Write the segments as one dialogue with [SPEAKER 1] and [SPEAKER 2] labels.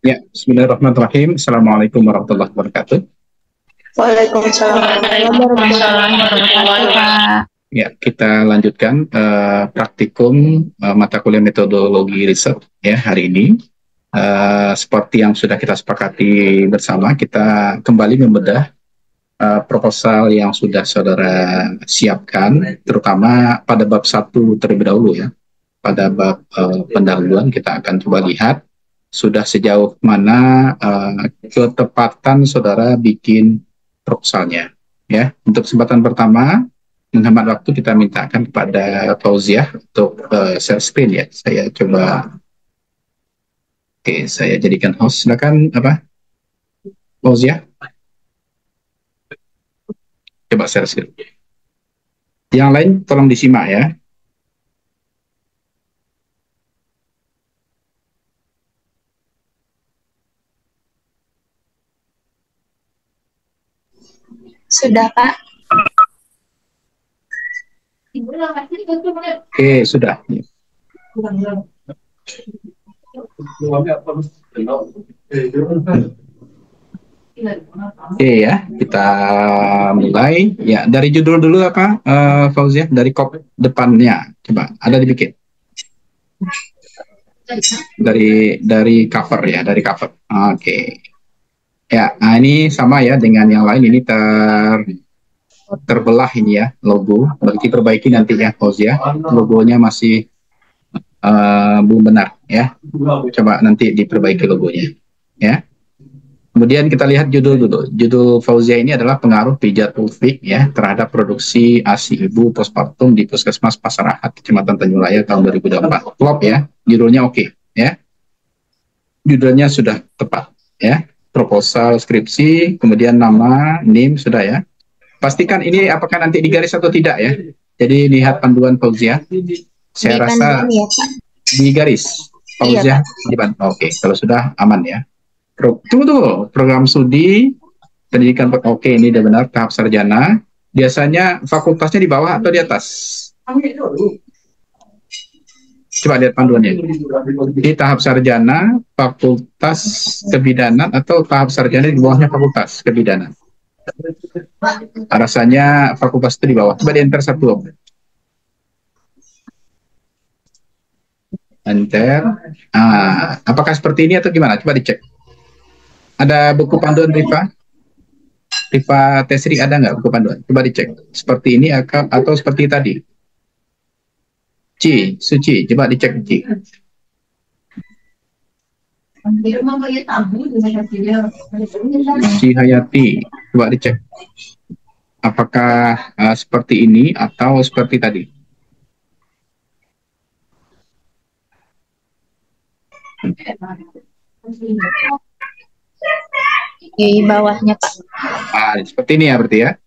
[SPEAKER 1] Ya, bismillahirrahmanirrahim. Assalamualaikum warahmatullahi wabarakatuh.
[SPEAKER 2] Waalaikumsalam warahmatullahi wabarakatuh.
[SPEAKER 1] Ya, kita lanjutkan praktikum mata kuliah metodologi riset ya hari ini. Seperti yang sudah kita sepakati bersama, kita kembali membedah proposal yang sudah saudara siapkan, terutama pada bab 1 terlebih dahulu ya. Pada bab pendahuluan kita akan coba lihat sudah sejauh mana ketepatan saudara bikin proposalnya. Ya, untuk kesempatan pertama, menghemat waktu kita mintakan kepada Fauziah untuk share screen ya. Saya coba, saya jadikan host. Silakan apa, Fauziah, coba share screen. Yang lain tolong disimak ya.
[SPEAKER 2] Sudah, Pak?
[SPEAKER 1] Sudah. Ya, kita mulai. Ya, dari judul dulu apa, Fauziah? Dari kop depannya, coba ada dibikin. Dari cover ya, dari cover. Oke. Ya, nah ini sama ya dengan yang lain, ini terbelah ini ya logo. Berarti perbaiki nanti ya Fauziah. Logonya masih belum benar ya. Coba nanti diperbaiki logonya ya. Kemudian kita lihat judul dulu. Judul Fauziah ini adalah pengaruh pijat ulfik ya terhadap produksi ASI ibu postpartum di Puskesmas Pasar Ahad, Kecamatan Tanjung Raya tahun 2024. Klop ya, judulnya oke ya. Judulnya sudah tepat ya. Proposal skripsi, kemudian nama, NIM sudah ya. Pastikan ini apakah nanti digaris atau tidak ya. Jadi lihat panduan Fauziah. Saya rasa
[SPEAKER 2] ya,
[SPEAKER 1] digaris. Fauziah,
[SPEAKER 2] iya,
[SPEAKER 1] oke, kalau sudah aman ya. Tunggu, program studi pendidikan oke, ini udah benar, tahap sarjana. Biasanya fakultasnya di bawah atau di atas? Coba lihat panduannya. Di tahap sarjana, fakultas kebidanan, atau tahap sarjana di bawahnya fakultas kebidanan? Rasanya fakultas itu di bawah. Coba di enter satu. Enter. Apakah seperti ini atau gimana? Coba dicek. Ada buku panduan Rifa? Rifa Tesri ada nggak buku panduan? Coba dicek. Seperti ini atau seperti tadi? Suci, coba dicek Ci. Suci Hayati, coba dicek. Apakah seperti ini atau seperti tadi?
[SPEAKER 2] Di bawahnya, Pak.
[SPEAKER 1] Seperti ini ya berarti ya?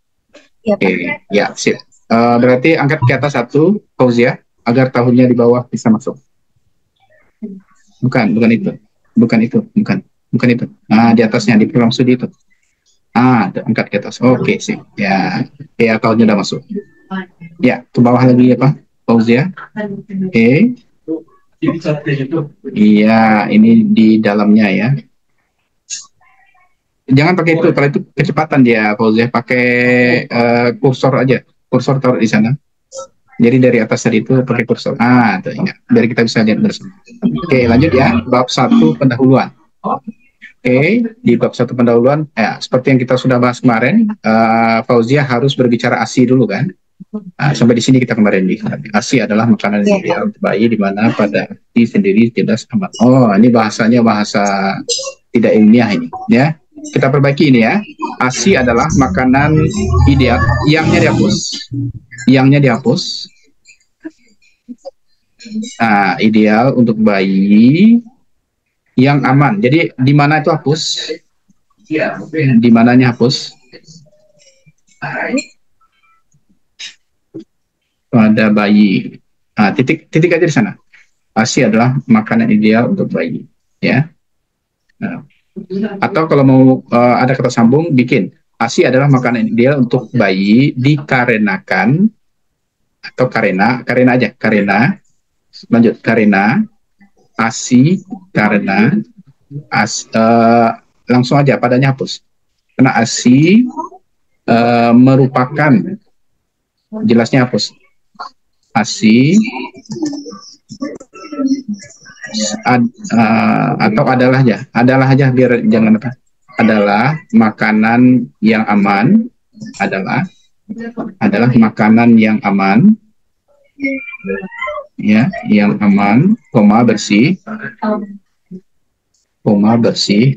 [SPEAKER 2] Ya, Pak.
[SPEAKER 1] Ya, sip. Berarti angkat ke atas satu, Fauziah, agar tahunnya di bawah bisa masuk. Bukan itu. Bukan itu. Di atasnya, di program studi itu. Angkat ke atas. Oke, sip. Ya, tahunnya udah masuk. Ya, ke bawah lagi ya Pak, Fauziah. Oke. Iya, ini di dalamnya ya. Jangan pakai itu, kalau itu kecepatan dia, Fauziah. Pakai kursor aja. Kursor taruh di sana. Jadi dari atas tadi itu pakai kursor. Tuh, ingat. Biar kita bisa lihat bersama. Oke, lanjut ya. Bab 1 pendahuluan. Oke, di bab 1 pendahuluan, seperti yang kita sudah bahas kemarin, Fauziah harus berbicara ASI dulu kan. Sampai di sini kita kemarin di ASI adalah makanan ideal untuk bayi, di mana pada ASI sendiri tidak aman. Ini bahasanya bahasa tidak ilmiah ini ya. Kita perbaiki ini ya. ASI adalah makanan ideal. Yangnya dihapus. Ideal untuk bayi yang aman. Jadi di mana itu hapus? Di mananya hapus? Pada bayi. Titik aja di sana. ASI adalah makanan ideal untuk bayi ya. Atau kalau mau ada kata sambung, bikin ASI adalah makanan ideal untuk bayi dikarenakan, atau karena aja, karena lanjut, karena ASI karena Langsung aja padanya hapus. Karena ASI merupakan, jelasnya hapus. ASI atau adalah aja biar jangan apa. Adalah makanan yang aman, adalah makanan yang aman, ya, yang aman, bersih,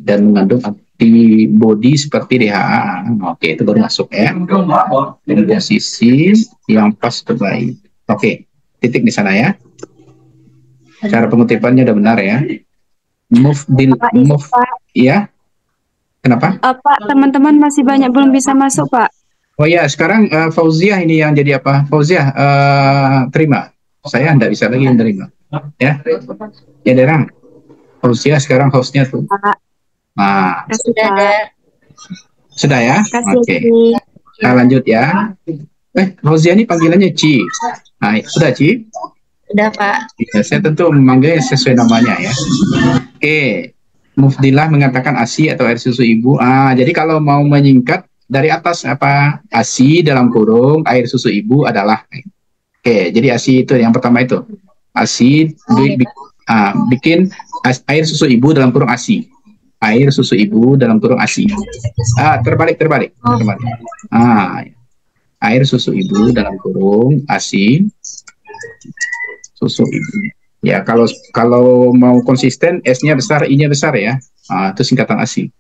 [SPEAKER 1] dan mengandung antibodi seperti DHA. Oke, itu baru masuk ya. Dengan posisi yang pas terbaik. Oke, titik di sana ya. Cara pengutipannya udah benar ya. Move, ya. Kenapa?
[SPEAKER 3] Pak, teman-teman masih banyak belum bisa masuk, Pak.
[SPEAKER 1] Oh ya, sekarang Fauziah ini yang jadi apa? Fauziah, terima. Saya tidak bisa lagi menerima. Ya, ya Derang. Fauziah sekarang hostnya tuh. Nah, sudah ya? Oke. Kita lanjut ya. Fauziah ini panggilannya Ci. Nah, sudah Ci?
[SPEAKER 2] Sudah, Pak.
[SPEAKER 1] Ya, saya tentu memanggil sesuai namanya ya. Oke. Mufdilah mengatakan ASI atau air susu ibu. Jadi kalau mau menyingkat dari atas apa? ASI dalam kurung air susu ibu adalah. Oke, jadi ASI itu yang pertama itu. ASI bikin air susu ibu dalam kurung ASI. Air susu ibu dalam kurung ASI. Terbalik. Air susu ibu dalam kurung ASI. Susu ibu. Ya, kalau mau konsisten, S-nya besar, I-nya besar ya. Itu singkatan ASI.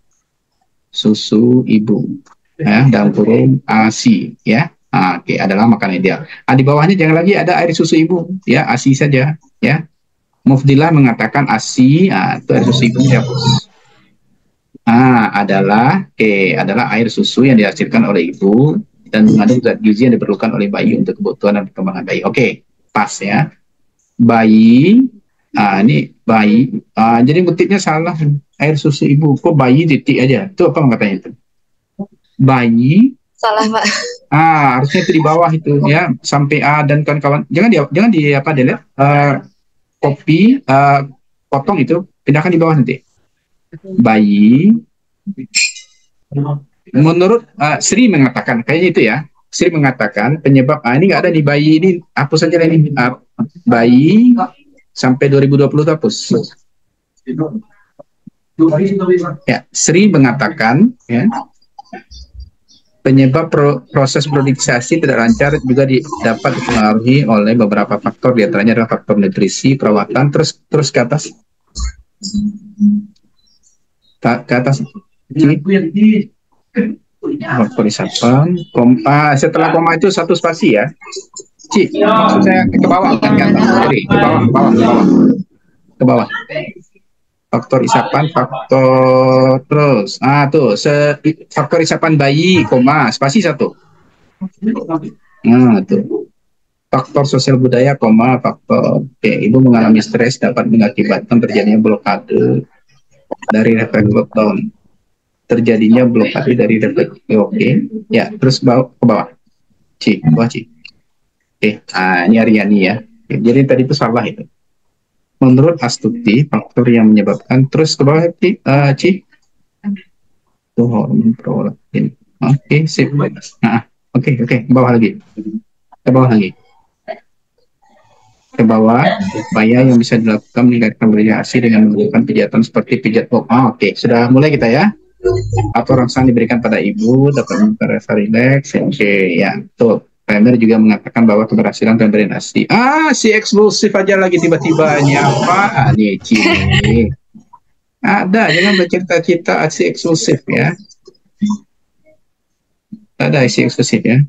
[SPEAKER 1] Susu ibu. Ya, dalam kurung ASI. Ya. Oke, adalah makanan ideal. Di bawahnya jangan lagi ada air susu ibu. Ya, ASI saja. Ya. Mufdilah mengatakan ASI. Itu air susu ibu dihapus. Adalah air susu yang dihasilkan oleh ibu dan mengandung zat gizi yang diperlukan oleh bayi untuk kebutuhan dan perkembangan bayi. Oke, pas ya. Bayi, ini bayi, jadi kutipnya salah, air susu ibu, kok bayi titik aja, itu apa katanya itu? Bayi,
[SPEAKER 2] Salah, Pak.
[SPEAKER 1] Harusnya itu di bawah itu ya, sampai A dan kawan-kawan, jangan di apa delete, copy, potong itu, pindahkan di bawah nanti. Bayi, menurut Sri mengatakan, kayaknya itu ya, Sri mengatakan penyebab ini nggak ada di bayi ini, hapus saja ini. Bayi sampai 2020 hapus. Ya, Sri mengatakan ya, penyebab proses produksi tidak lancar juga dapat dipengaruhi oleh beberapa faktor, diantaranya adalah faktor nutrisi, perawatan, terus ke atas. Ke atas. Faktor isapan, setelah koma itu satu spasi ya. Maksud saya ke bawah kan, ke atas. Sorry, ke bawah. Faktor isapan, faktor terus. Faktor isapan bayi, koma, spasi satu. Tuh. Faktor sosial budaya, koma, faktor. Ibu mengalami stres dapat mengakibatkan terjadinya blokade dari refleks lockdown. Terjadinya blokade dari refleks. Ya, terus ke bawah. Ci, bawah Ci. Ini Aryani ya. Jadi tadi itu salah itu. Menurut Astuti, faktor yang menyebabkan, terus ke bawah Ci. Hormon prolaktin. Oke, sip. Oke, ke bawah lagi. Ke bawah, upaya yang bisa dilakukan meningkatkan variasi dengan melakukan pijatan seperti pijat box. Oke, sudah mulai kita ya. Atau rangsang diberikan pada ibu dapat membuat rasa rileks. Oke, ya, tuh. Primer juga mengatakan bahwa keberhasilan pemberian ASI. Si eksklusif aja lagi tiba-tibanya apa? Nih, Ci. Ada, jangan bercerita-cerita ASI eksklusif ya. Ada ASI eksklusif ya.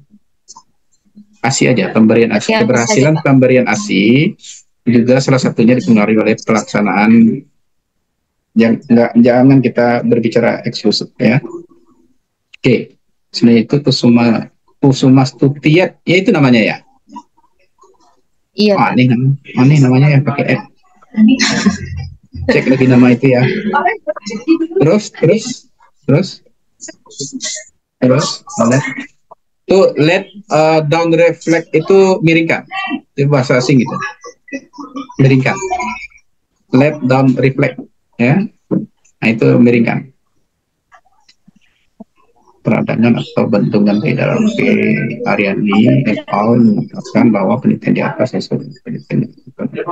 [SPEAKER 1] ASI aja, pemberian ASI. Ya, keberhasilan pemberian ASI juga salah satunya dipengaruhi oleh pelaksanaan. Jangan kita berbicara eksklusif ya. Oke, sebenarnya itu Kusuma Stutiat, ya itu namanya ya.
[SPEAKER 2] Iya.
[SPEAKER 1] Aneh namanya yang pakai F. Cek lagi nama itu ya. Terus. Tuh let down reflect itu miringkan. Itu bahasa asing gitu. Miringkan. Let down reflect ya. Nah, itu miringkan. Peradangan atau bendungan payudara. Oke, Aryani et al. Mengatakan bahwa penelitian di atas sesuai dengan penelitian.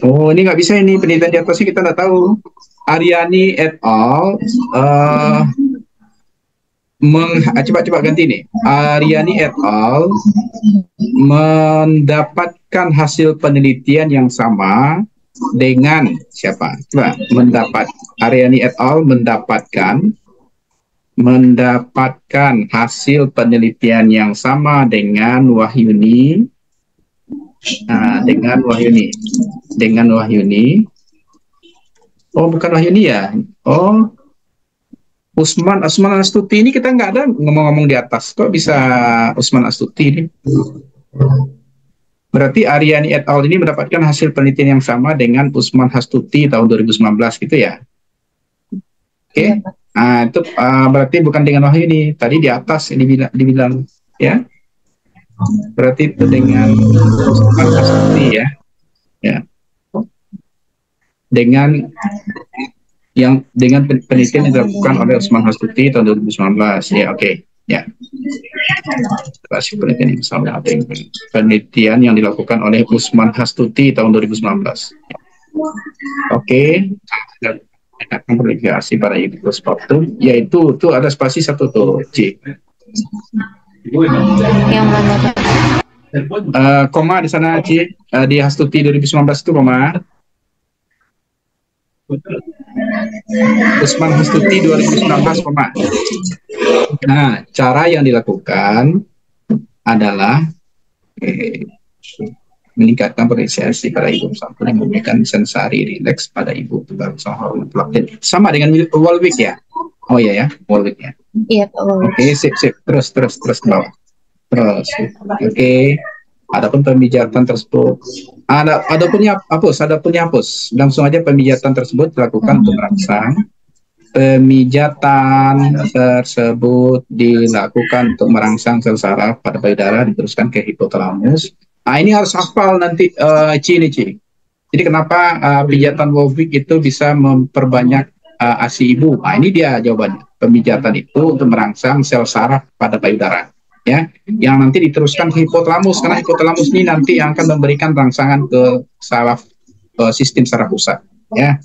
[SPEAKER 1] Oh, ini nggak bisa ini penelitian di atasnya kita nggak tahu. Aryani et al. Coba ganti nih. Aryani et al. Mendapatkan hasil penelitian yang sama dengan siapa? Coba Aryani et al. mendapatkan hasil penelitian yang sama dengan Wahyuni. Dengan Wahyuni. Oh, bukan Wahyuni ya. Oh, Usman Astuti ini kita nggak ada ngomong-ngomong di atas. Kok bisa Usman Astuti ini? Berarti Aryani et al. Ini mendapatkan hasil penelitian yang sama dengan Usman Astuti tahun 2019 gitu ya? Oke. Nah, itu berarti bukan dengan Wahyuni. Tadi di atas ini dibilang ya. Berarti itu dengan Usman Astuti ya. Ya. Dengan penelitian yang dilakukan oleh Usman Astuti tahun 2019 ya, oke. Ya. Penelitian yang sama dengan penelitian yang dilakukan oleh Usman Astuti tahun 2019. Oke. Aplikasi pada ibu spottum, yaitu tuh ada spasi satu tuh C.
[SPEAKER 2] Yang mana Pak?
[SPEAKER 1] Koma di sana C, di Astuti 2019 itu koma. Usman Astuti 2019 koma. Nah, cara yang dilakukan adalah meningkatkan apresiasi pada ibu sampel yang memberikan sensasi rileks pada ibu sama dengan Walwick ya. Oh iya ya, Walwick ya.
[SPEAKER 2] Iya Pak.
[SPEAKER 1] Oke, sip. Terus ke bawah. Terus. Oke. Adapun pemijatan tersebut adapun hapus. Langsung aja pemijatan tersebut dilakukan untuk merangsang. Pemijatan tersebut dilakukan untuk merangsang sel saraf pada payudara diteruskan ke hipotalamus. Nah, ini harus hafal nanti Ci. Jadi kenapa pijatan Walwick itu bisa memperbanyak ASI ibu? Nah, ini dia jawabannya. Pemijatan itu untuk merangsang sel saraf pada payudara, ya, yang nanti diteruskan ke hipotalamus, karena hipotalamus ini nanti yang akan memberikan rangsangan ke saraf sistem saraf pusat, ya.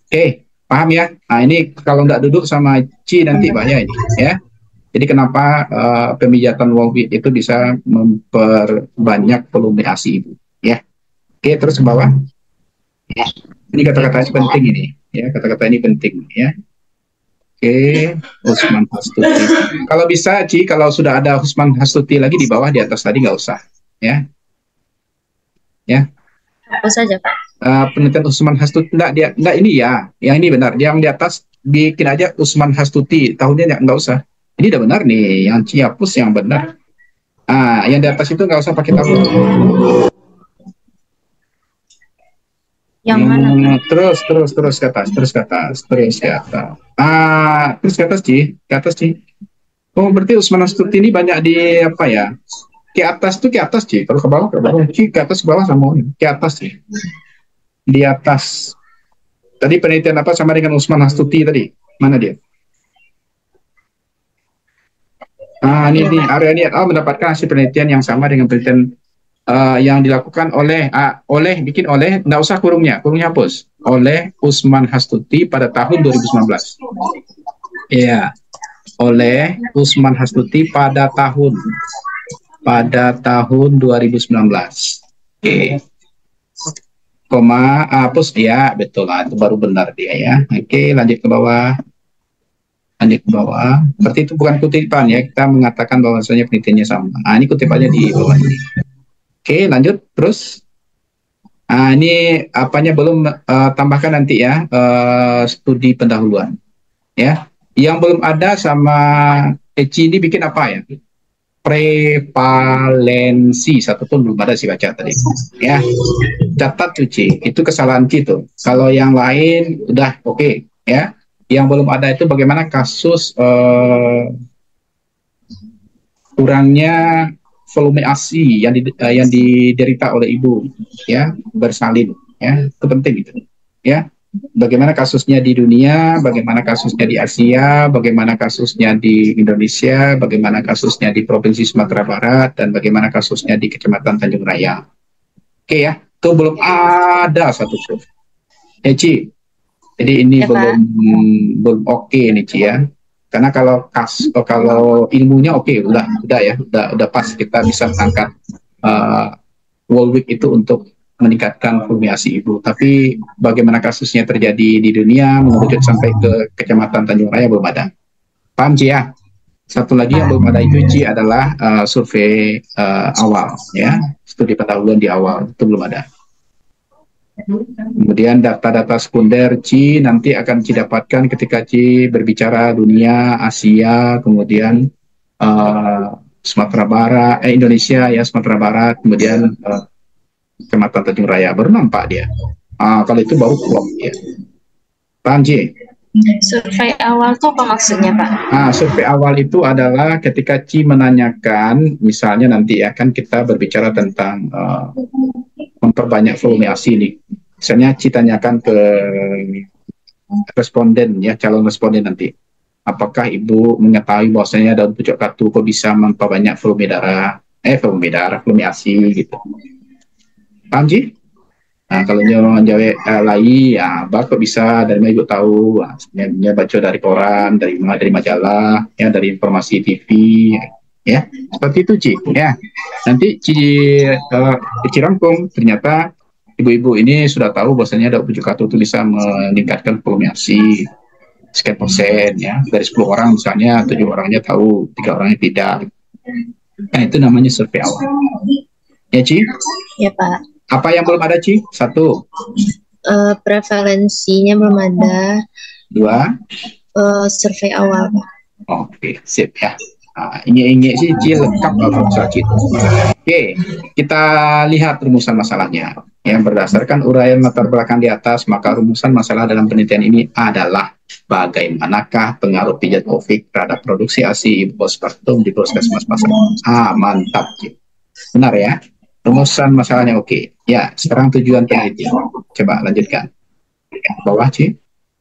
[SPEAKER 1] Oke, paham ya? Nah, ini kalau nggak duduk sama Ci nanti bahaya ini, ya. Jadi kenapa pemijatan Walwick itu bisa memperbanyak volume ASI ibu, ya. Oke, terus ke bawah. Ya. Ini kata-kata penting ini, ya. Kata-kata ini penting, ya. Oke, Usman Astuti. Kalau bisa, Ci, kalau sudah ada Usman Astuti lagi di bawah, di atas tadi nggak usah, ya. Ya.
[SPEAKER 2] Apa saja Pak?
[SPEAKER 1] Penelitian Usman Astuti, enggak ini ya, yang ini benar. Yang di atas bikin aja Usman Astuti, tahunnya nggak usah. Ini udah benar nih, yang Ci hapus yang benar. Yang di atas itu nggak usah pakai tabel.
[SPEAKER 2] Yang mana?
[SPEAKER 1] Terus ke atas. Terus ke atas, Ci. Oh, berarti Usman Astuti ini banyak di apa ya? Ke atas, Ci. Kalau ke bawah, Ci, ke atas, ke bawah sama ke atas, Ci. Di atas. Tadi penelitian apa sama dengan Usman Astuti tadi? Mana dia? Ini Aryani et al. Mendapatkan hasil penelitian yang sama dengan penelitian yang dilakukan oleh nggak usah kurungnya hapus, oleh Usman Astuti pada tahun 2019. Iya, oleh Usman Astuti pada tahun 2019. Oke. Koma hapus ya, betul lah, itu baru benar dia ya. Oke, lanjut ke bawah. Berarti itu bukan kutipan ya, kita mengatakan bahwasanya penelitiannya sama. Ini kutipannya di bawah ini. Oke, lanjut terus. Ini apanya belum tambahkan nanti ya, studi pendahuluan. Ya, yang belum ada sama Eci ini bikin apa ya? Prevalensi satu pun belum ada sih baca tadi. Ya, catat Ci, itu kesalahan Ci tuh. Kalau yang lain udah oke, ya. Yang belum ada itu bagaimana kasus kurangnya volume ASI yang diderita oleh ibu, ya, bersalin, ya, itu penting itu, ya. bagaimana kasusnya di dunia, bagaimana kasusnya di Asia, bagaimana kasusnya di Indonesia, bagaimana kasusnya di Provinsi Sumatera Barat, dan bagaimana kasusnya di Kecamatan Tanjung Raya. Oke ya, itu belum ada satu pun. Ya, Ci. Jadi ini
[SPEAKER 2] Ya, Pak.
[SPEAKER 1] belum oke nih, Ci ya. Karena kalau ilmunya oke, udah ya, udah pas kita bisa mengangkat World Week itu untuk meningkatkan flumiasi ibu. Tapi bagaimana kasusnya terjadi di dunia mengerucut sampai ke Kecamatan Tanjung Raya belum ada. Paham, Ci ya? Satu lagi yang belum ada itu, Ci, adalah survei awal ya, studi pendahuluan di awal itu belum ada. Kemudian data-data sekunder Ci nanti akan Ci dapatkan ketika Ci berbicara dunia, Asia, kemudian Sumatera Barat, Indonesia ya, Sumatera Barat, kemudian Kecamatan Tanjung Raya, baru nampak dia. Kalau itu baru klop ya. Paham, Ci?
[SPEAKER 2] Survei awal tuh apa maksudnya, Pak?
[SPEAKER 1] Survei awal itu adalah ketika Ci menanyakan, misalnya nanti ya kan kita berbicara tentang memperbanyak volume ASI nih. Misalnya Ci tanyakan ke responden ya, calon responden nanti. Apakah ibu mengetahui bahwasanya daun pucuk katu kok bisa memperbanyak volume volume ASI gitu. Paham, Ci? Kalau nyawa Jawa lai, ya, kok bisa dari mana ibu tahu? Sebenarnya baca dari koran, dari majalah, ya, dari informasi TV, ya, seperti itu, Ci. Ya, nanti Ci rangkum, ternyata ibu-ibu ini sudah tahu bahwasanya daun pucuk katu itu bisa meningkatkan volume ASI sekian persen, ya. Dari 10 orang misalnya 7 orangnya tahu, 3 orangnya tidak. Nah, itu namanya survei awal. Ya, Ci?
[SPEAKER 2] Ya, Pak.
[SPEAKER 1] Apa yang belum ada, Ci? 1.
[SPEAKER 2] Prevalensinya belum ada.
[SPEAKER 1] 2.
[SPEAKER 2] Survei awal, Pak.
[SPEAKER 1] Oke, sip ya. Ini sih Ci lengkap soal Ci. Oke, kita lihat rumusan masalahnya. Yang berdasarkan uraian latar belakang di atas, maka rumusan masalah dalam penelitian ini adalah bagaimanakah pengaruh pijat COVID terhadap produksi ASI ibu postpartum di puskesmas pasar. Mantap, Ci. Benar ya? Rumusan masalahnya oke. Ya, sekarang tujuan penelitian. Coba lanjutkan. Bawah, Ci.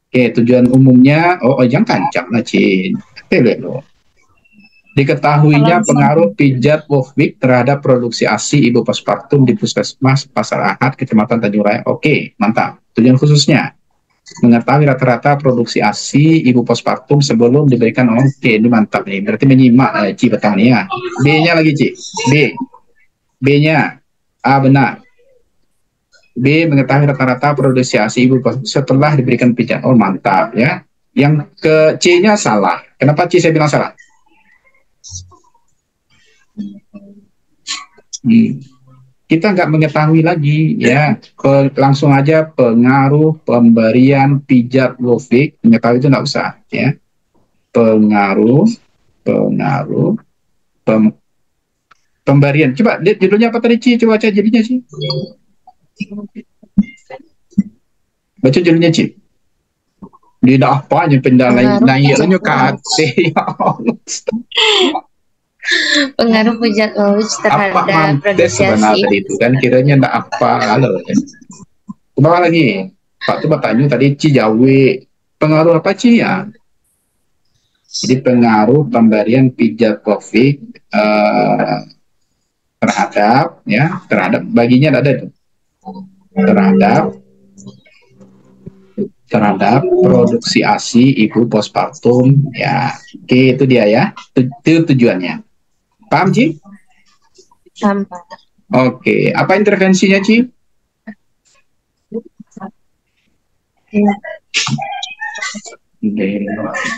[SPEAKER 1] Oke, tujuan umumnya, jangan kancak lah, Ci. Lihat loh. Diketahuinya pengaruh pijat Wolfwick terhadap produksi ASI ibu postpartum di Puskesmas Pasar Ahad, Kecamatan Tanjung Raya. Oke, mantap. Tujuan khususnya, mengetahui rata-rata produksi ASI ibu postpartum sebelum diberikan. Oke, ini mantap nih. Berarti menyimak, Ci, betang nih ya. B-nya lagi, Ci. B-nya. Benar. B, mengetahui rata-rata produksi ASI ibu setelah diberikan pijat. Mantap ya. Yang ke C-nya salah. Kenapa, Ci, saya bilang salah? Kita nggak mengetahui lagi ya. Langsung aja pengaruh pemberian pijat Wolfwick. Mengetahui itu nggak usah ya. Pemberian. Coba judulnya apa tadi, Ci? Coba baca judulnya, Ci. Baca judulnya, Ci. Dia apa aja pindah naiknya ke hati. Ya Allah.
[SPEAKER 2] Pengaruh pijat Wolfwick terhadap produksi ASI.
[SPEAKER 1] Itu kan kiranya enggak apa loh. Ke bawah lagi. Pak tuh bertanya tadi, Ci Jawi. Pengaruh apa, Ci ya? Jadi pengaruh pemberian pijat Wolfwick terhadap baginya ada itu. Terhadap produksi ASI ibu postpartum ya. Oke, itu dia ya. Itu tujuannya. Paham, Ci?
[SPEAKER 2] Paham, Pak.
[SPEAKER 1] Oke, apa intervensinya, Ci?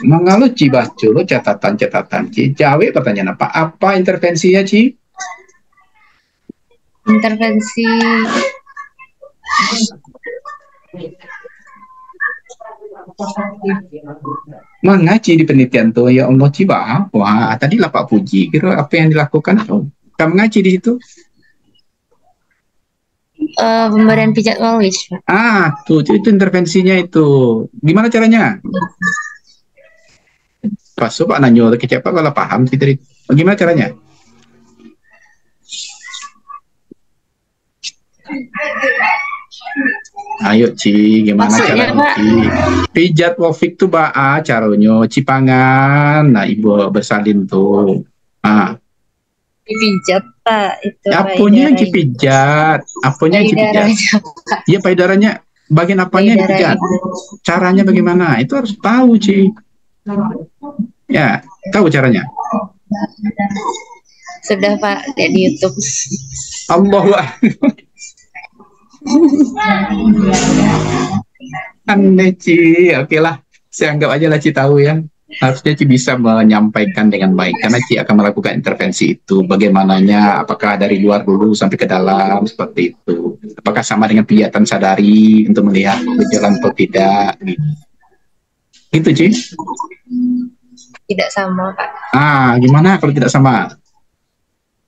[SPEAKER 1] Mengalu Ci baca lo catatan Ci. Jawe pertanyaan apa? Apa intervensinya, Ci?
[SPEAKER 2] Intervensi
[SPEAKER 1] mengaji di penelitian tuh, ya Allah, Ci, wah tadi lah Pak Puji kira apa yang dilakukan kita mengaji di situ.
[SPEAKER 2] Pemberian pijat Wolfwick, Pak.
[SPEAKER 1] Itu intervensinya itu. Gimana caranya? Pas Pak nanya ke siapa kalau paham sih tadi. Gimana caranya? Ayo Ci, gimana
[SPEAKER 2] Maksudnya,
[SPEAKER 1] caranya
[SPEAKER 2] Pak?
[SPEAKER 1] Ci? Pijat wofik tuh baa caranya cipangan. Nah ibu bersalin tuh. Ah,
[SPEAKER 2] Dipijat, Pak. Itu
[SPEAKER 1] apanya yang
[SPEAKER 2] payudaranya.
[SPEAKER 1] cipijat? Apanya yang cipijat?
[SPEAKER 2] Payudaranya, Pak.
[SPEAKER 1] Iya payudaranya. Bagian apanya yang
[SPEAKER 2] Payudara
[SPEAKER 1] dipijat?
[SPEAKER 2] ibu.
[SPEAKER 1] Caranya bagaimana? Itu harus tahu Ci. Ya, tahu caranya.
[SPEAKER 2] Sudah, Pak. Lihat di YouTube.
[SPEAKER 1] Allahu aneh Ci. Oke lah, saya anggap aja lah Ci tahu ya. Harusnya Ci bisa menyampaikan dengan baik karena Ci akan melakukan intervensi itu. Bagaimananya, apakah dari luar dulu sampai ke dalam seperti itu. Apakah sama dengan pijatan sadari untuk melihat berjalan atau tidak. Gitu Ci.
[SPEAKER 2] Tidak sama, Pak.
[SPEAKER 1] Ah, gimana kalau tidak sama?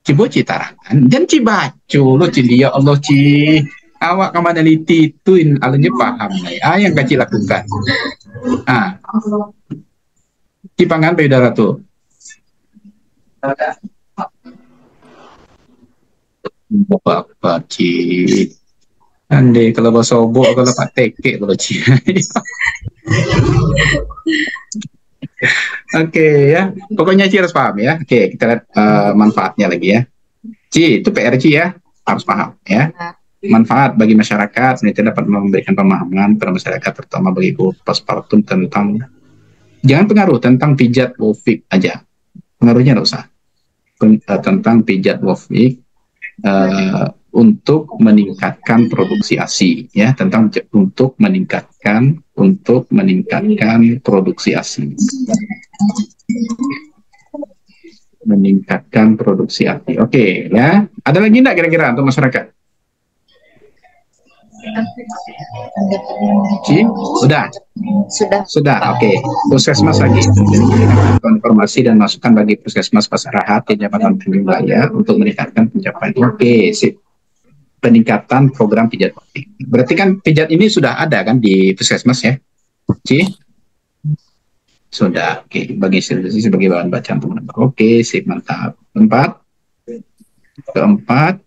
[SPEAKER 1] Cibo citarangan dan cibacu lo cili ya Allah Ci. Awak kamu meneliti itu alanya paham lah. Yang kecil lakukan. Cipangan payudara tuh. Bapak Ci. Andai kalau bahasa obok kalau Pak Teke kalau Ci. Oke ya. Pokoknya Ci harus paham ya. Oke, kita lihat manfaatnya lagi ya. Ci, itu PR Ci ya. Harus paham ya. Manfaat bagi masyarakat, ini dapat memberikan pemahaman kepada masyarakat, terutama bagi ibu postpartum tentang jangan pengaruh tentang pijat wofik aja, pengaruhnya nggak usah. Tentang pijat wofik untuk meningkatkan produksi ASI, ya, tentang untuk meningkatkan produksi ASI, meningkatkan produksi ASI. Oke, ya. Ada lagi nggak kira-kira untuk masyarakat? Ci? Sudah. Oke. Puskesmas lagi. Informasi dan masukan bagi puskesmas Pasarahat di Jabatan Pemprov Wilayah untuk meningkatkan pencapaian. Oke, sip. Peningkatan program pijat. Berarti kan pijat ini sudah ada kan di puskesmas ya, Ci? Sudah. Oke. Bagi institusi sebagai bahan bacaan teman-teman. Oke, sip, mantap. Keempat.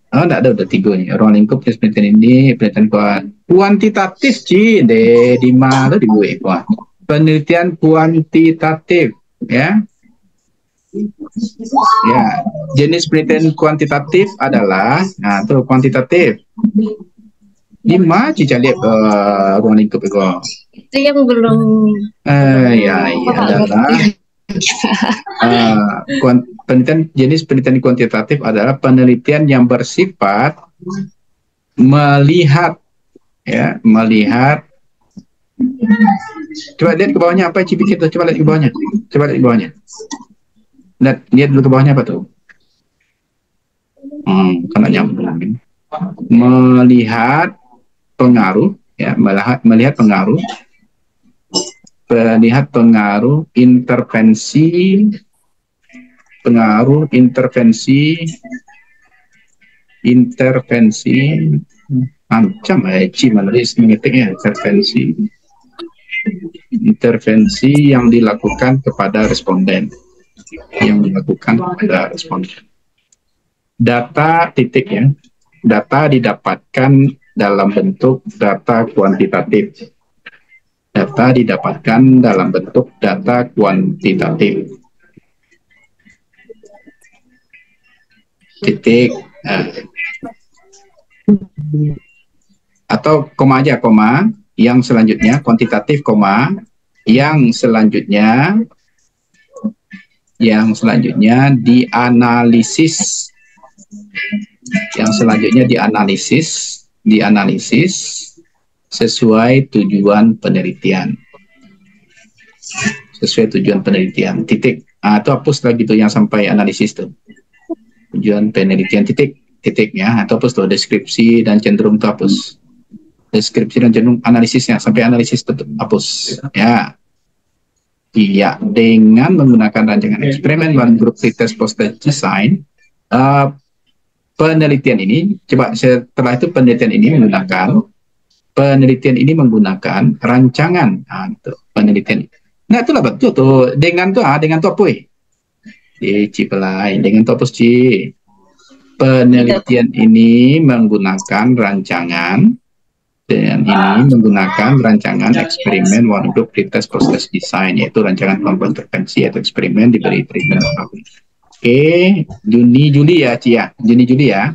[SPEAKER 1] Oh, enggak ada, udah 3 nih. Ruang lingkup penelitian ini penelitian kuantitatif Ci, di mana di gue penelitian kuantitatif ya. Ya, jenis penelitian kuantitatif adalah tuh kuantitatif. 5 Ci lihat ruang lingkup itu.
[SPEAKER 2] Itu yang belum
[SPEAKER 1] Ya, adalah jenis penelitian kuantitatif adalah penelitian yang bersifat melihat coba lihat ke bawahnya apa Ci pikir tuh, coba lihat ke bawahnya lihat dulu ke bawahnya apa tuh, karena nyambung, melihat pengaruh ya, melihat pengaruh intervensi macam Ci menulis mengetiknya intervensi yang dilakukan kepada responden, data titik ya, data didapatkan dalam bentuk data kuantitatif. Titik atau koma aja, yang selanjutnya kuantitatif, yang selanjutnya dianalisis sesuai tujuan penelitian. Titik. Itu hapus lagi tuh yang sampai analisis tuh. Tujuan penelitian titik ya, atau hapus tuh deskripsi dan cenderung tuh hapus. Deskripsi dan cenderung analisisnya sampai analisis tuh hapus ya. Iya, dengan menggunakan rancangan eksperimen dan grup pretest post-test design, penelitian ini penelitian ini menggunakan rancangan penelitian. Nah itulah betul tuh dengan tuh apa dengan tuh hapus Ci. Penelitian ini menggunakan rancangan Dan ini menggunakan rancangan eksperimen one group pretest proses design, yaitu rancangan kelompok intervensi atau eksperimen diberi treatment. Oke, Juni-Juli ya, Ci ya. Juni-Juli ya.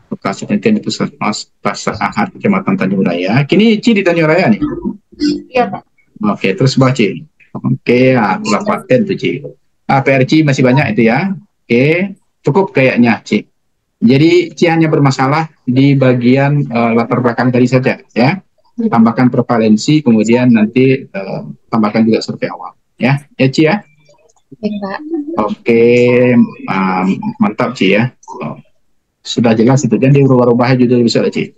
[SPEAKER 1] Lokasi penelitian di Puskesmas Pasar Ahad, Kecamatan Tanjung Raya. Kini Ci di Tanjung Raya nih.
[SPEAKER 2] Iya, Pak.
[SPEAKER 1] Oke, terus bawah Ci. Oke, aku paten tuh Ci. PR Ci masih banyak itu ya. Oke, cukup kayaknya Ci. Jadi Ci hanya bermasalah di bagian latar belakang tadi saja ya. Tambahkan prevalensi, kemudian nanti tambahkan juga survei awal ya. Ya Ci ya.
[SPEAKER 2] Baik, Pak.
[SPEAKER 1] Oke, mantap Ci ya. Sudah jelas itu, dan dirubah-rubah judul bisa Ci.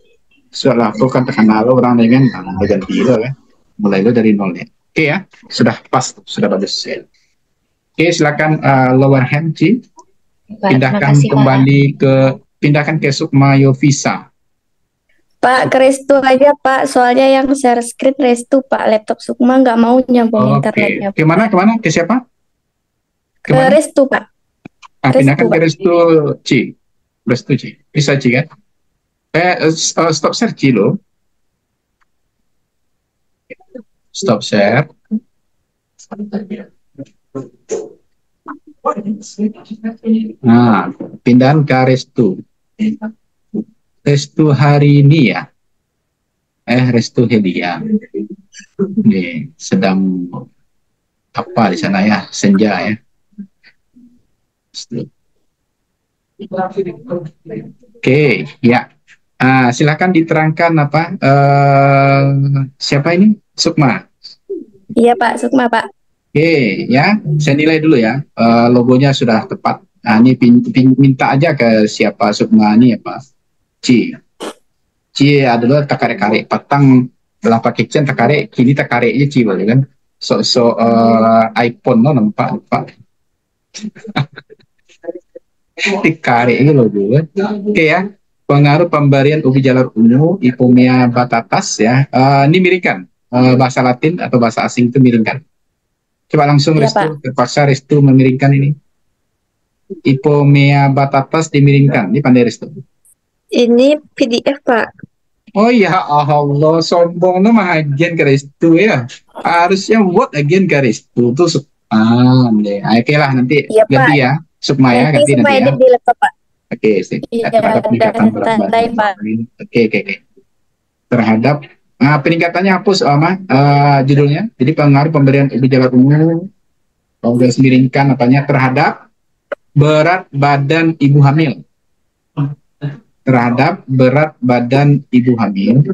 [SPEAKER 1] Soalnya aku kan terkenal orang dengan ganti lo ya. Mulai lo dari nol ya. Oke ya, sudah pas, sudah bagus ya. Oke, silakan lower hand Ci.
[SPEAKER 2] Pak,
[SPEAKER 1] Pindahkan
[SPEAKER 2] makasih,
[SPEAKER 1] kembali pindahkan ke Sukma Yovisa.
[SPEAKER 4] Pak, ke Restu aja Pak, soalnya yang share screen Restu Pak, laptop Sukma nggak mau nyambung internetnya.
[SPEAKER 1] Kemana? Ke siapa?
[SPEAKER 4] Ke Restu Pak.
[SPEAKER 1] Pindahkan ke Restu Ci. Restu Ci. Bisa Ci kan? Stop share Ci lo. Stop share. Nah, pindahan ke Restu. Restu hari ini ya. Restu Helia. Nih, sedang apa di sana ya? Senja ya. Oke, ya. Silakan diterangkan apa? Siapa ini? Sukma.
[SPEAKER 4] Iya Pak, Sukma Pak.
[SPEAKER 1] Oke, ya. Saya nilai dulu ya. Logonya sudah tepat. Ini minta aja ke siapa Sukma ini ya Pak. Ci adalah takare-kare patang belapa kitchen takare kini takarenya Ci boleh kan? iPhone no nampak. Tikare ini loh dulu. Oke ya. Pengaruh pemberian ubi jalar ungu Ipomea batatas ya. Ini miringkan. Bahasa Latin atau bahasa asing itu miringkan. Coba langsung
[SPEAKER 4] Ya,
[SPEAKER 1] Restu, terpaksa Restu memiringkan ini. Ipomea batatas dimiringkan. Ini pandai Restu.
[SPEAKER 4] Ini PDF Pak.
[SPEAKER 1] Oh ya Allah, sombong no agen ke Restu ya. Harusnya buat agen ke Restu tuh. Oke lah nanti
[SPEAKER 4] Ya,
[SPEAKER 1] ganti
[SPEAKER 4] Pak.
[SPEAKER 1] ya. Sukma ya, ganti
[SPEAKER 4] Sukma
[SPEAKER 1] nanti ya.
[SPEAKER 4] edit di laptop Pak.
[SPEAKER 1] Oke, sip.
[SPEAKER 4] Iya,
[SPEAKER 1] Ada peningkatan berat
[SPEAKER 4] tandai,
[SPEAKER 1] badan.
[SPEAKER 4] Pak.
[SPEAKER 1] Oke. Terhadap peningkatannya hapus judulnya. Jadi pengaruh pemberian ubi jalar ungu garis miringkan apanya terhadap berat badan ibu hamil. Terhadap berat badan ibu hamil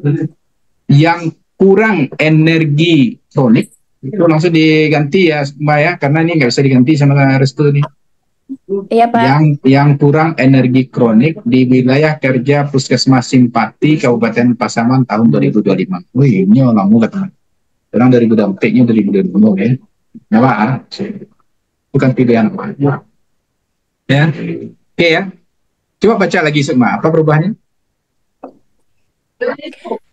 [SPEAKER 1] yang kurang energi kronik itu langsung diganti ya Mbak ya, karena ini nggak bisa diganti sama Restu nih.
[SPEAKER 4] Iya Pak.
[SPEAKER 1] Yang kurang energi kronik di wilayah kerja Puskesmas Simpati Kabupaten Pasaman tahun 2025. Wih, ini orang muda teman. Orang 2024-nya 2025 ya. Nah, Pak, bukan pilihan Pak. Ya, oke ya. Coba baca lagi Sukma, apa perubahannya?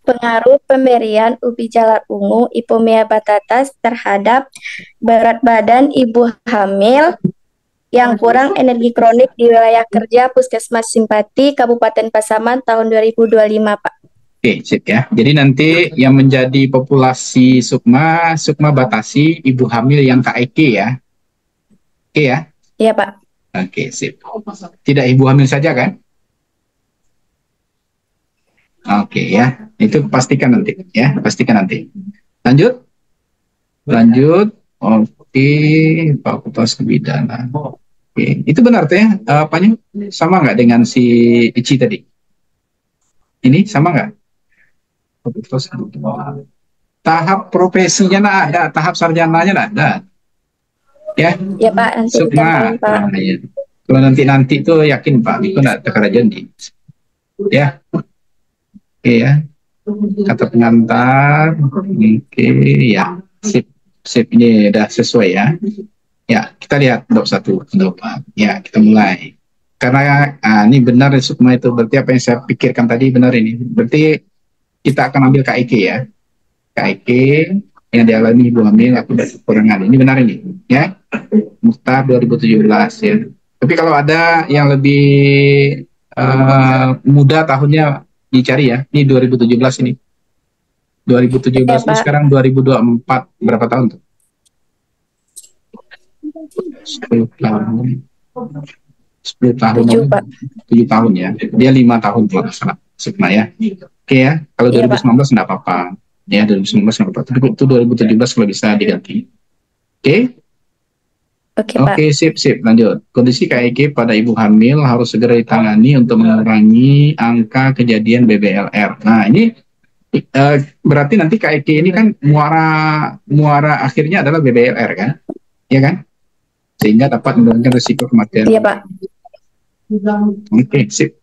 [SPEAKER 4] Pengaruh pemberian ubi jalar ungu Ipomea batatas terhadap berat badan ibu hamil yang kurang energi kronik di wilayah kerja Puskesmas Simpati Kabupaten Pasaman tahun 2025 Pak.
[SPEAKER 1] Oke, sip ya. Jadi nanti yang menjadi populasi Sukma batasi ibu hamil yang KEK ya. Oke ya.
[SPEAKER 4] Iya Pak.
[SPEAKER 1] Oke, sip. Tidak ibu hamil saja kan? Oke ya. Itu pastikan nanti ya, pastikan nanti. Lanjut. Oke, Fakultas Kebidanan. Oke, itu benar tuh ya? Apanya? Sama nggak dengan si Ici tadi? Ini sama nggak? Fakultas Kebidanan. Tahap profesinya nggak ada, tahap sarjananya nggak ada. Ya,
[SPEAKER 4] Ya Pak, nanti
[SPEAKER 1] Sukma.
[SPEAKER 4] ditambahin, Pak.
[SPEAKER 1] Ya. Kalau nanti tuh yakin Pak, itu nggak terkerajan di. Ya, oke ya. Kata pengantar, oke ya, sip ini udah sesuai ya. Ya, kita lihat bab 1, bab 4. Ya, kita mulai. Karena ini benar Sukma itu, berarti apa yang saya pikirkan tadi benar ini. Berarti kita akan ambil KIK ya. KIK yang dialami ibu hamil akibat kekurangan. Ini benar ini, ya. Mukhtar 2017 ya. Tapi kalau ada yang lebih muda tahunnya dicari ya. Ini 2017 ini. 2017
[SPEAKER 4] Pak.
[SPEAKER 1] sekarang 2024, berapa tahun tuh? 10 tahun. 10 tahun.
[SPEAKER 4] 7, Pak.
[SPEAKER 1] 7 tahun ya. Dia 5 tahun kalau salah. Sukma ya. Oke ya. Kalau
[SPEAKER 4] Iya,
[SPEAKER 1] 2019 enggak apa-apa. Ya, 2019 enggak apa-apa. Tapi itu 2017 kalau bisa diganti. Oke?
[SPEAKER 4] Oke, Pak.
[SPEAKER 1] Oke, sip. Lanjut. Kondisi KIK pada ibu hamil harus segera ditangani untuk mengurangi angka kejadian BBLR. Nah, ini berarti nanti KIK ini kan muara akhirnya adalah BBLR kan? Ya kan? Sehingga dapat menurunkan risiko kematian.
[SPEAKER 4] Iya, Pak.
[SPEAKER 1] Oke, sip.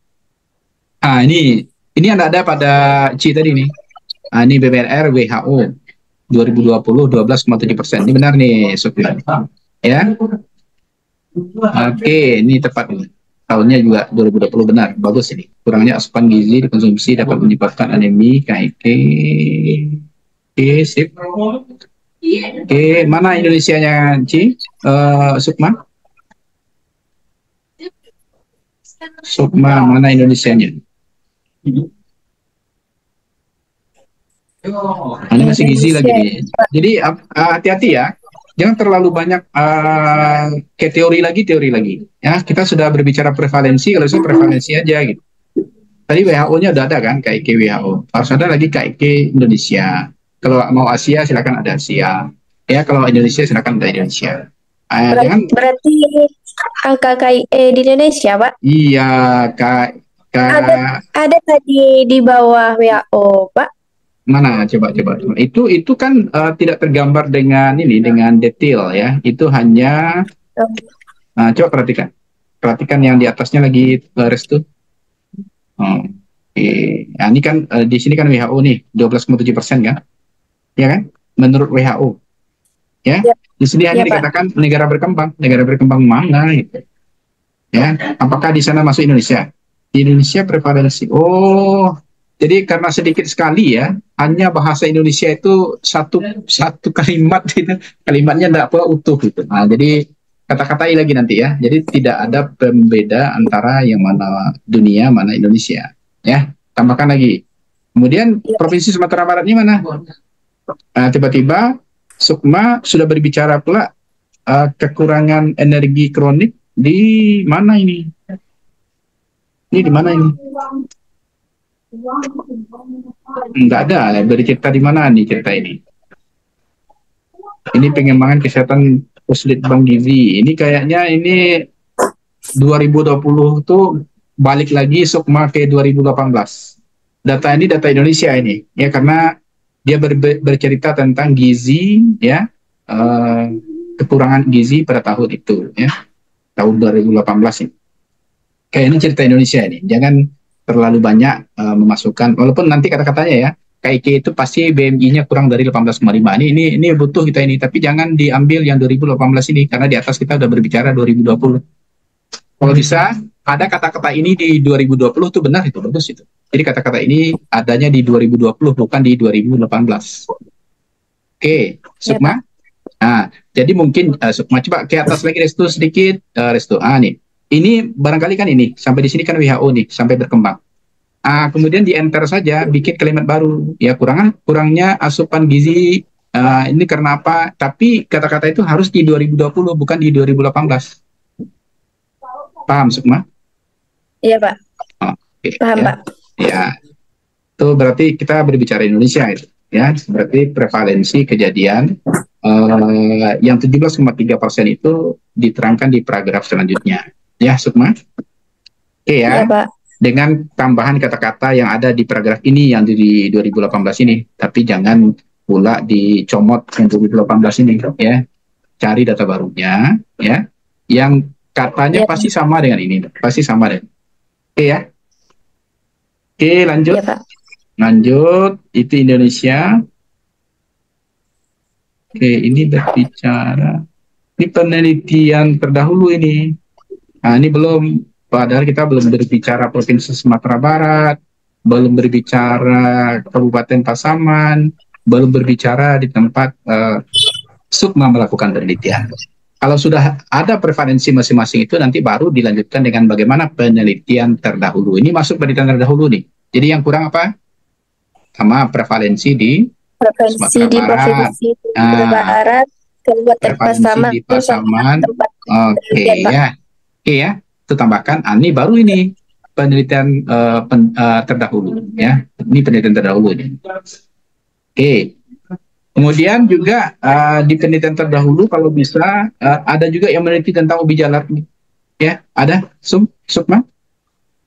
[SPEAKER 1] Ini ada pada C tadi nih. Ini BBLR WHO 2020 12,7%. Ini benar nih, Sofyan. Ya. Oke, ini tepat nih. Tahunnya juga 2020 benar. Bagus ini. Kurangnya asupan gizi dikonsumsi dapat menyebabkan anemi KIK. Oke, sip. Oke, mana Indonesianya, Ci? Sukma? Sukma, mana Indonesianya? Ini masih gizi lagi nih. Jadi hati-hati ya. Jangan terlalu banyak ke teori lagi. Ya, kita sudah berbicara prevalensi, kalau itu prevalensi aja gitu. Tadi WHO-nya udah ada kan, KIK WHO. Harus ada lagi KIK Indonesia. Kalau mau Asia silakan ada Asia. Ya, kalau Indonesia silakan ada Indonesia.
[SPEAKER 4] Berarti angka KIE di Indonesia, Pak?
[SPEAKER 1] Iya,
[SPEAKER 4] ada tadi di bawah WHO, Pak.
[SPEAKER 1] Mana coba. Itu kan tidak tergambar dengan detail ya. Itu hanya coba perhatikan yang di atasnya lagi Restu. Nah, ini kan di sini kan WHO nih 12,7% kan, ya kan? Menurut WHO, ya. Di sini hanya dikatakan negara berkembang mana gitu, ya? Apakah di sana masuk Indonesia? Di Indonesia prevalensi. Oh, jadi karena sedikit sekali ya, hanya bahasa Indonesia itu satu kalimat gitu, kalimatnya tidak pula utuh gitu. Nah, jadi kata-katai lagi nanti ya. Jadi tidak ada pembeda antara yang mana dunia, mana Indonesia. Ya, tambahkan lagi. Kemudian Provinsi Sumatera Barat ini mana? Tiba-tiba Sukma sudah berbicara pula kekurangan energi kronik di mana ini? Ini di mana ini? Enggak ada. Bercerita di mana nih cerita ini? Ini pengembangan kesehatan Puslitbang Gizi. Ini kayaknya ini 2020 tuh balik lagi Sukma ke 2018. Data ini data Indonesia ini, ya, karena dia bercerita tentang gizi, ya, kekurangan gizi pada tahun itu, ya, tahun 2018 ini. Kayak ini cerita Indonesia ini. Jangan terlalu banyak memasukkan, walaupun nanti kata-katanya ya, KIK itu pasti BMI-nya kurang dari 18,5. Ini butuh kita ini, tapi jangan diambil yang 2018 ini, karena di atas kita udah berbicara 2020. Kalau bisa, ada kata-kata ini di 2020 itu benar, itu bagus itu. Jadi kata-kata ini adanya di 2020, bukan di 2018. Oke, Sukma. Nah, jadi mungkin Sukma coba ke atas lagi Restu sedikit, Restu. Nih. Ini barangkali kan ini, sampai di sini kan WHO nih, sampai berkembang. Kemudian di enter saja, bikin kalimat baru. Ya, kurangnya asupan gizi, ini karena apa? Tapi kata-kata itu harus di 2020, bukan di 2018. Paham, Sukma?
[SPEAKER 4] Iya, Pak.
[SPEAKER 1] Okay,
[SPEAKER 4] paham,
[SPEAKER 1] ya.
[SPEAKER 4] Pak.
[SPEAKER 1] Ya, itu berarti kita berbicara Indonesia itu. Ya, berarti prevalensi kejadian yang 17,3% itu diterangkan di paragraf selanjutnya. Ya, Sukma? Oke ya.
[SPEAKER 4] Iya, Pak.
[SPEAKER 1] Dengan tambahan kata-kata yang ada di paragraf ini yang di 2018 ini, tapi jangan pula dicomot yang 2018 ini, ya. Cari data barunya, ya. Yang katanya pasti sama dengan ini, pasti sama dengan. Oke ya. Oke, lanjut.
[SPEAKER 4] Iya, Pak.
[SPEAKER 1] Lanjut, itu Indonesia. Oke, ini berbicara. Ini penelitian terdahulu ini. Nah, ini belum, padahal kita belum berbicara Provinsi Sumatera Barat, belum berbicara Kabupaten Pasaman, belum berbicara di tempat Sukma melakukan penelitian. Kalau sudah ada prevalensi masing-masing itu, nanti baru dilanjutkan dengan bagaimana penelitian terdahulu. Ini masuk penelitian terdahulu nih. Jadi yang kurang apa? sama prevalensi di
[SPEAKER 4] Provinsi di
[SPEAKER 1] Sumatera Barat.
[SPEAKER 4] Provinsi Sumatera Barat, Kabupaten
[SPEAKER 1] Prevalensi
[SPEAKER 4] Pasaman,
[SPEAKER 1] di
[SPEAKER 4] sama
[SPEAKER 1] Pasaman.
[SPEAKER 4] tempat
[SPEAKER 1] Oke
[SPEAKER 4] penelitian, Pak.
[SPEAKER 1] ya. Oke ya. Itu tambahkan ini baru ini penelitian terdahulu ya. Ini penelitian terdahulu ini. Oke. Kemudian juga di penelitian terdahulu kalau bisa ada juga yang meneliti tentang ubi jalar ya. Ada Sukma?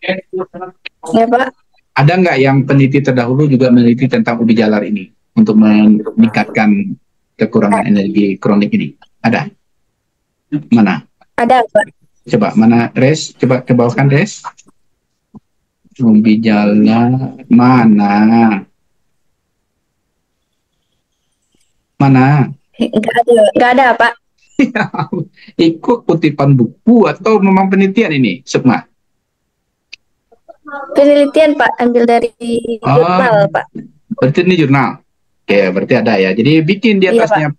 [SPEAKER 4] Ya, Pak.
[SPEAKER 1] Ada nggak yang peneliti terdahulu juga meneliti tentang ubi jalar ini untuk meningkatkan kekurangan energi kronik ini? Ada? Mana?
[SPEAKER 4] Ada, Pak.
[SPEAKER 1] Coba mana Res? Coba ke bawah kan Res? Ubi jalar mana? Mana?
[SPEAKER 4] Nggak ada, Pak.
[SPEAKER 1] Ikut kutipan buku atau memang penelitian ini, Sukma?
[SPEAKER 4] Penelitian, Pak, ambil dari jurnal, Pak.
[SPEAKER 1] Berarti ini jurnal. Ya, berarti ada ya. Jadi bikin di
[SPEAKER 4] Iya,
[SPEAKER 1] atasnya,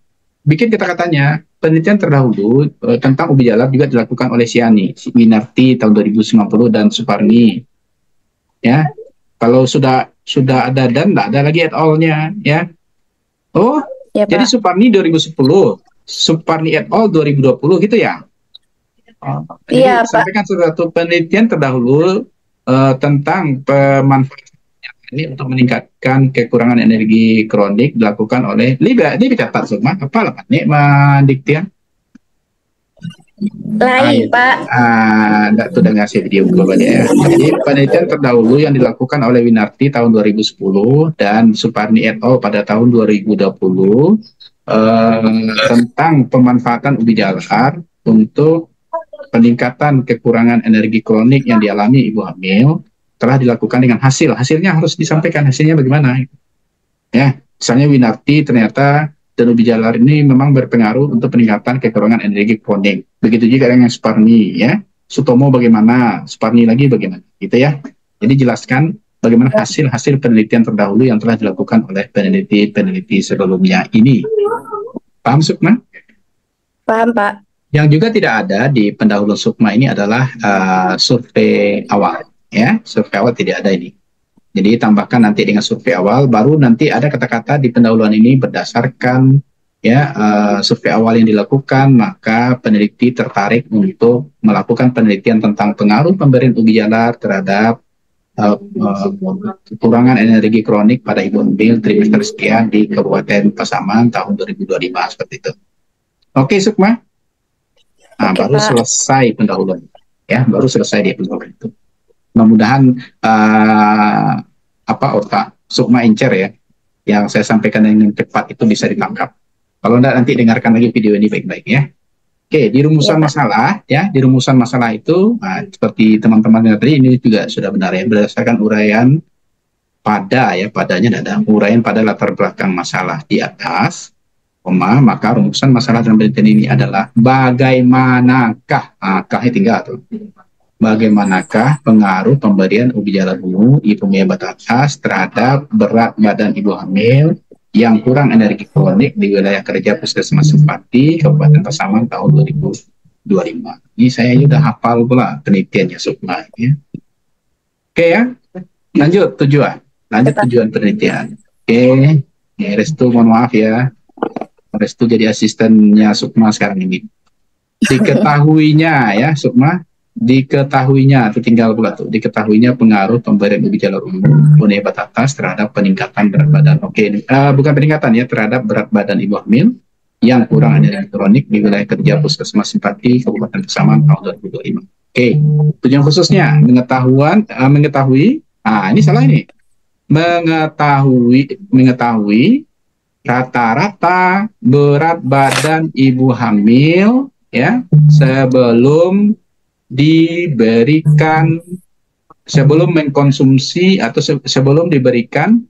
[SPEAKER 1] bikin kata-katanya. Penelitian terdahulu tentang ubi jalar juga dilakukan oleh Siani, Winarti tahun 2090 dan Suparni. Ya, kalau sudah ada dan nggak ada lagi et al.-nya, ya. Oh,
[SPEAKER 4] Ya,
[SPEAKER 1] jadi
[SPEAKER 4] Pak.
[SPEAKER 1] Suparni 2010, Suparni et al 2020 gitu ya. Jadi
[SPEAKER 4] Iya, Pak.
[SPEAKER 1] sampaikan suatu penelitian terdahulu tentang pemanfaatan ini untuk meningkatkan kekurangan energi kronik dilakukan oleh ini dicatat semua apa lah nih Diktian
[SPEAKER 4] Lain, Pak.
[SPEAKER 1] enggak tuh udah ngasih video global ya. Jadi penelitian terdahulu yang dilakukan oleh Winarti tahun 2010 dan Suparni et al pada tahun 2020 tentang pemanfaatan ubi jalar untuk peningkatan kekurangan energi kronik yang dialami ibu hamil telah dilakukan dengan hasilnya harus disampaikan hasilnya bagaimana ya. Misalnya Winarti ternyata dan ubi jalar ini memang berpengaruh untuk peningkatan kekurangan energi kronik. Begitu juga dengan Suparni ya. Sutomo bagaimana, Suparni lagi bagaimana gitu ya. Jadi jelaskan bagaimana hasil penelitian terdahulu yang telah dilakukan oleh peneliti sebelumnya ini. Paham Sukma?
[SPEAKER 4] Paham, Pak.
[SPEAKER 1] Yang juga tidak ada di pendahuluan Sukma ini adalah survei awal ya. Survei awal tidak ada ini. Jadi tambahkan nanti dengan survei awal, baru nanti ada kata-kata di pendahuluan ini berdasarkan ya survei awal yang dilakukan, maka peneliti tertarik untuk melakukan penelitian tentang pengaruh pemberian ubi jalar terhadap kekurangan energi kronik pada ibu hamil trimester sekian di Kabupaten Pasaman tahun 2025 seperti itu. Oke Sukma. Nah,
[SPEAKER 4] Oke,
[SPEAKER 1] baru
[SPEAKER 4] Pak.
[SPEAKER 1] selesai pendahuluan ya, baru selesai di pendahuluan itu. Mudah-mudahan otak Sukma encer ya, yang saya sampaikan dengan cepat itu bisa ditangkap. Kalau enggak nanti dengarkan lagi video ini baik-baik ya. Oke, di rumusan masalah ya, di rumusan masalah itu seperti teman-teman yang tadi ini juga sudah benar ya, berdasarkan uraian padanya ada uraian pada latar belakang masalah di atas, maka rumusan masalah dalam penelitian ini adalah bagaimanakah, kahnya tinggal tuh. Bagaimanakah pengaruh pemberian ubi jalar ungu ipomea batatas terhadap berat badan ibu hamil yang kurang energi kronik di wilayah kerja Puskesmas Sempati Kabupaten Pasaman tahun 2025. Ini saya sudah hafal pula penelitiannya Sukma ya. Oke ya, lanjut tujuan penelitian. Oke, ya, Restu mohon maaf ya, Restu jadi asistennya Sukma sekarang ini. Diketahuinya ya Sukma, diketahuinya pengaruh pemberian ubi jalar ungu ipomea batatas terhadap peningkatan berat badan. Bukan peningkatan ya, terhadap berat badan ibu hamil yang kurang energi kronik di wilayah kerja Puskesmas Simpati Kabupaten Pasaman tahun 2025. Tujuan khususnya mengetahui ini salah ini, mengetahui rata-rata berat badan ibu hamil ya sebelum mengkonsumsi atau sebelum diberikan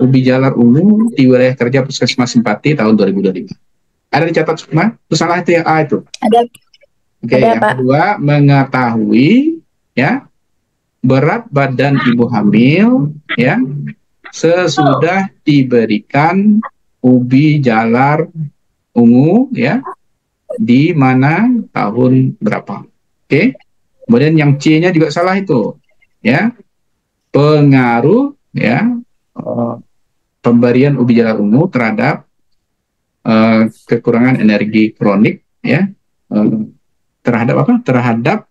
[SPEAKER 1] ubi jalar ungu di wilayah kerja Puskesmas Simpati tahun 2025. Ada dicatat Sukma? Itu salah itu yang A itu.
[SPEAKER 4] Ada.
[SPEAKER 1] Oke, yang kedua mengetahui ya berat badan ibu hamil ya sesudah diberikan ubi jalar ungu ya di mana tahun berapa. Kemudian yang C-nya juga salah itu ya, pengaruh ya pemberian ubi jalar ungu terhadap kekurangan energi kronik ya terhadap apa? Terhadap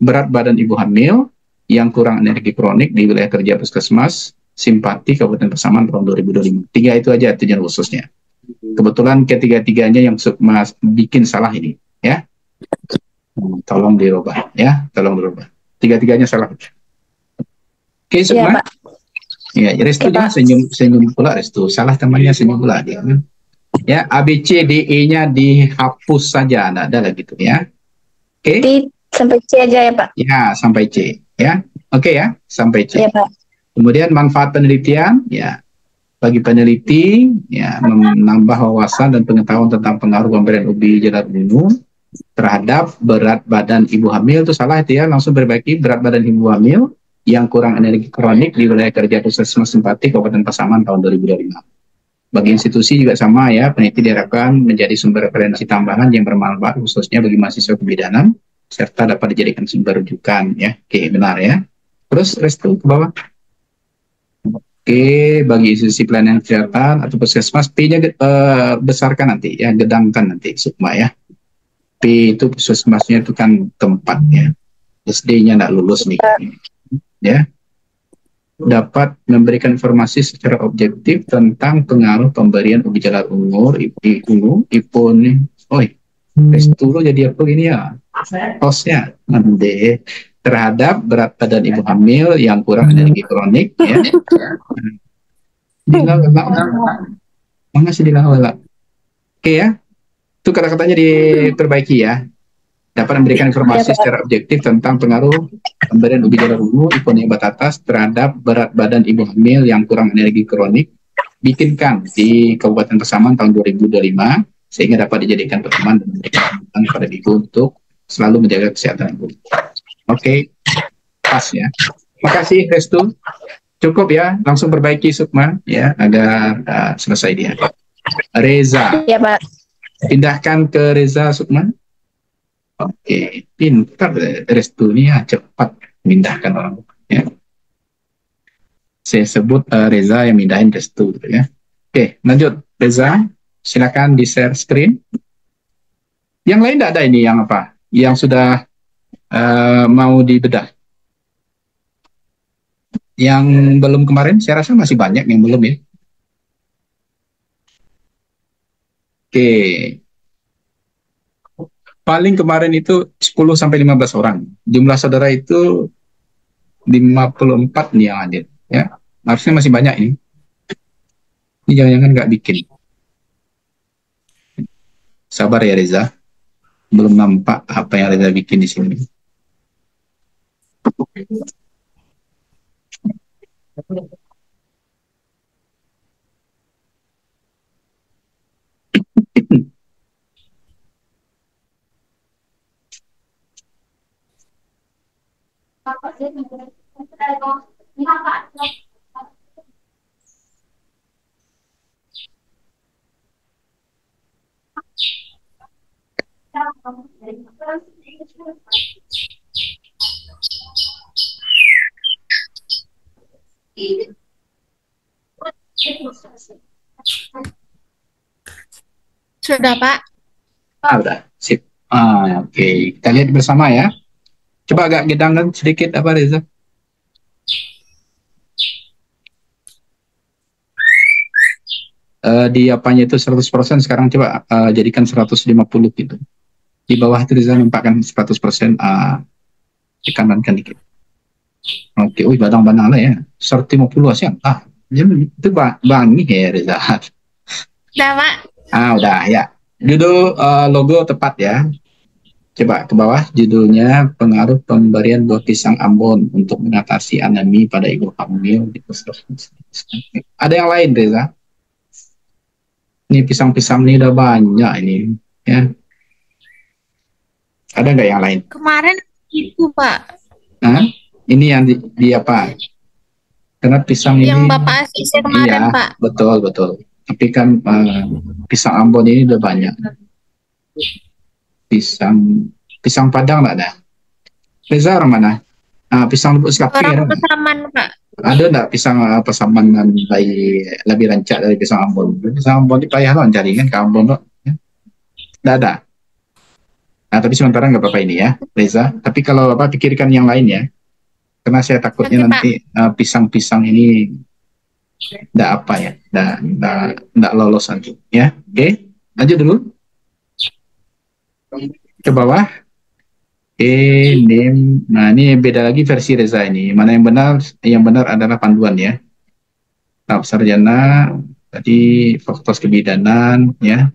[SPEAKER 1] berat badan ibu hamil yang kurang energi kronik di wilayah kerja puskesmas Simpati Kabupaten Pasaman tahun 2025. 3 itu aja tujuan khususnya. Kebetulan ketiga-tiganya yang Sukma bikin salah ini ya. Tolong dirubah ya, tolong dirubah. Tiga-tiganya salah. Oke, Sukma. Ya, Restu jangan senyum pula Restu. Salah temannya senyum pula dia. Ya, A B C D E-nya dihapus saja, enggak ada lagi gitu ya. Oke.
[SPEAKER 4] Sampai C aja ya, Pak.
[SPEAKER 1] Ya, sampai C ya. Oke ya, sampai C.
[SPEAKER 4] Ya, Pak.
[SPEAKER 1] Kemudian manfaat penelitian ya. Bagi peneliti ya menambah wawasan dan pengetahuan tentang pengaruh pemberian ubi jalar ungu terhadap berat badan ibu hamil. Itu salah itu ya, langsung perbaiki berat badan ibu hamil yang kurang energi kronik di wilayah kerja puskesmas Simpati Kabupaten Pasaman tahun 2025. Bagi institusi juga sama ya, peneliti diharapkan menjadi sumber referensi tambahan yang bermanfaat khususnya bagi mahasiswa kebidanan serta dapat dijadikan sumber rujukan ya. Oke, benar ya. Terus Restu ke bawah. Oke, bagi institusi pelayanan kesehatan atau puskesmas, P-nya besarkan nanti ya, gedangkan nanti Sukma ya. P itu puskesmasnya itu kan tempatnya. SD-nya nggak lulus nih. Ya. Dapat memberikan informasi secara objektif tentang pengaruh pemberian ubi jalar ungu, IPO nih. Oi, Restu jadi apa ini ya? Hostnya nanti terhadap berat badan ibu hamil yang kurang energi kronik ya. Mana sih dilawala? Oke ya. Itu kata-katanya diperbaiki ya. Dapat memberikan informasi secara objektif tentang pengaruh pemberian ubi jalar ungu IPO batatas terhadap berat badan ibu hamil yang kurang energi kronik. Bikinkan di Kabupaten Pasaman tahun 2025 sehingga dapat dijadikan pedoman dan memberikan masukan kepada ibu untuk selalu menjaga kesehatan ibu. Oke, pas ya. Makasih Restu. Cukup ya, langsung perbaiki Sukma ya agar selesai dia. Reza.
[SPEAKER 4] Ya, Pak.
[SPEAKER 1] Pindahkan ke Reza Sukma. Oke, pintar Restu ini ya, cepat memindahkan orang ya. Saya sebut Reza yang mindahin Restu gitu ya. Oke, lanjut Reza. Silakan di share screen. Yang lain tidak ada ini yang apa? Yang sudah mau dibedah. Yang belum kemarin, saya rasa masih banyak yang belum ya. Oke. Paling kemarin itu 10-15 orang. Jumlah saudara itu 54 nih yang hadir. Ya. Harusnya masih banyak ini. Ini jangan-jangan nggak bikin. Sabar ya Reza. Belum nampak apa yang Reza bikin di sini.
[SPEAKER 2] Sudah, Pak.
[SPEAKER 1] Udah, sip. Oke. Kita lihat bersama ya. Coba agak gedangkan sedikit apa Reza? Di apanya itu 100%, sekarang coba jadikan 150 gitu. Di bawah itu Reza nampakkan 100%, tekankan dikit. Oke, badang-badang lah ya. 150 sih. Itu bangi ya Reza.
[SPEAKER 2] Udah, Pak.
[SPEAKER 1] Udah ya. Judul logo tepat ya. Coba ke bawah, judulnya pengaruh pemberian buah pisang Ambon untuk mengatasi anemi pada ibu hamil di puskesmas. Ada yang lain Reza? Ini pisang-pisang ini udah banyak ini ya. Ada nggak yang lain?
[SPEAKER 2] Kemarin itu, Pak.
[SPEAKER 1] Ini yang di apa? Karena pisang
[SPEAKER 2] yang
[SPEAKER 1] ini
[SPEAKER 2] Bapak asisi kemarin,
[SPEAKER 1] iya,
[SPEAKER 2] Pak.
[SPEAKER 1] Betul. Tapi kan pisang Ambon ini udah banyak. Pisang Padang nggak ada. Reza orang mana? Pisang Lubuk Sekapi ada nggak?
[SPEAKER 2] Orang Pasaman, Pak.
[SPEAKER 1] Ada nggak pisang pasaman lebih rancak dari pisang Ambon? Pisang Ambon ini payah loh cari kan ke Ambon loh. Nggak ada. Nah, tapi sementara nggak apa-apa ini ya, Reza. Tapi kalau apa pikirkan yang lain ya. Karena saya takutnya
[SPEAKER 2] Oke, Pak.
[SPEAKER 1] nanti pisang-pisang ini nggak apa ya, nggak lolos nanti. Ya, oke. Lanjut dulu ke bawah. Name. Nah, ini beda lagi versi Reza ini. Mana yang benar? Yang benar adalah panduan ya. Tahap sarjana tadi fakultas kebidanan ya.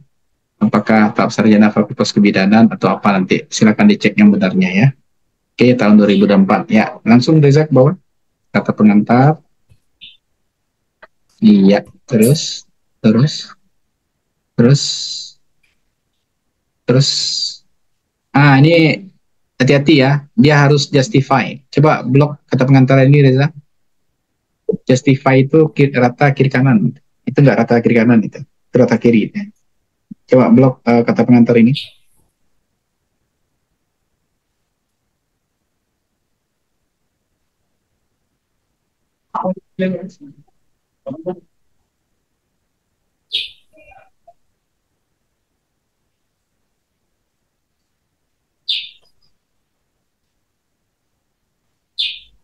[SPEAKER 1] Apakah tahap sarjana fakultas kebidanan atau apa nanti? Silakan dicek yang benarnya ya. Oke, tahun 2004 ya. Langsung Reza ke bawah. Kata pengantar. Iya, terus terus terus terus. Ini hati-hati ya. Dia harus justify. Coba blok kata pengantar ini Reza. Justify itu rata kiri kanan. Itu enggak rata kiri kanan itu. Itu rata kiri. Coba blok kata pengantar ini.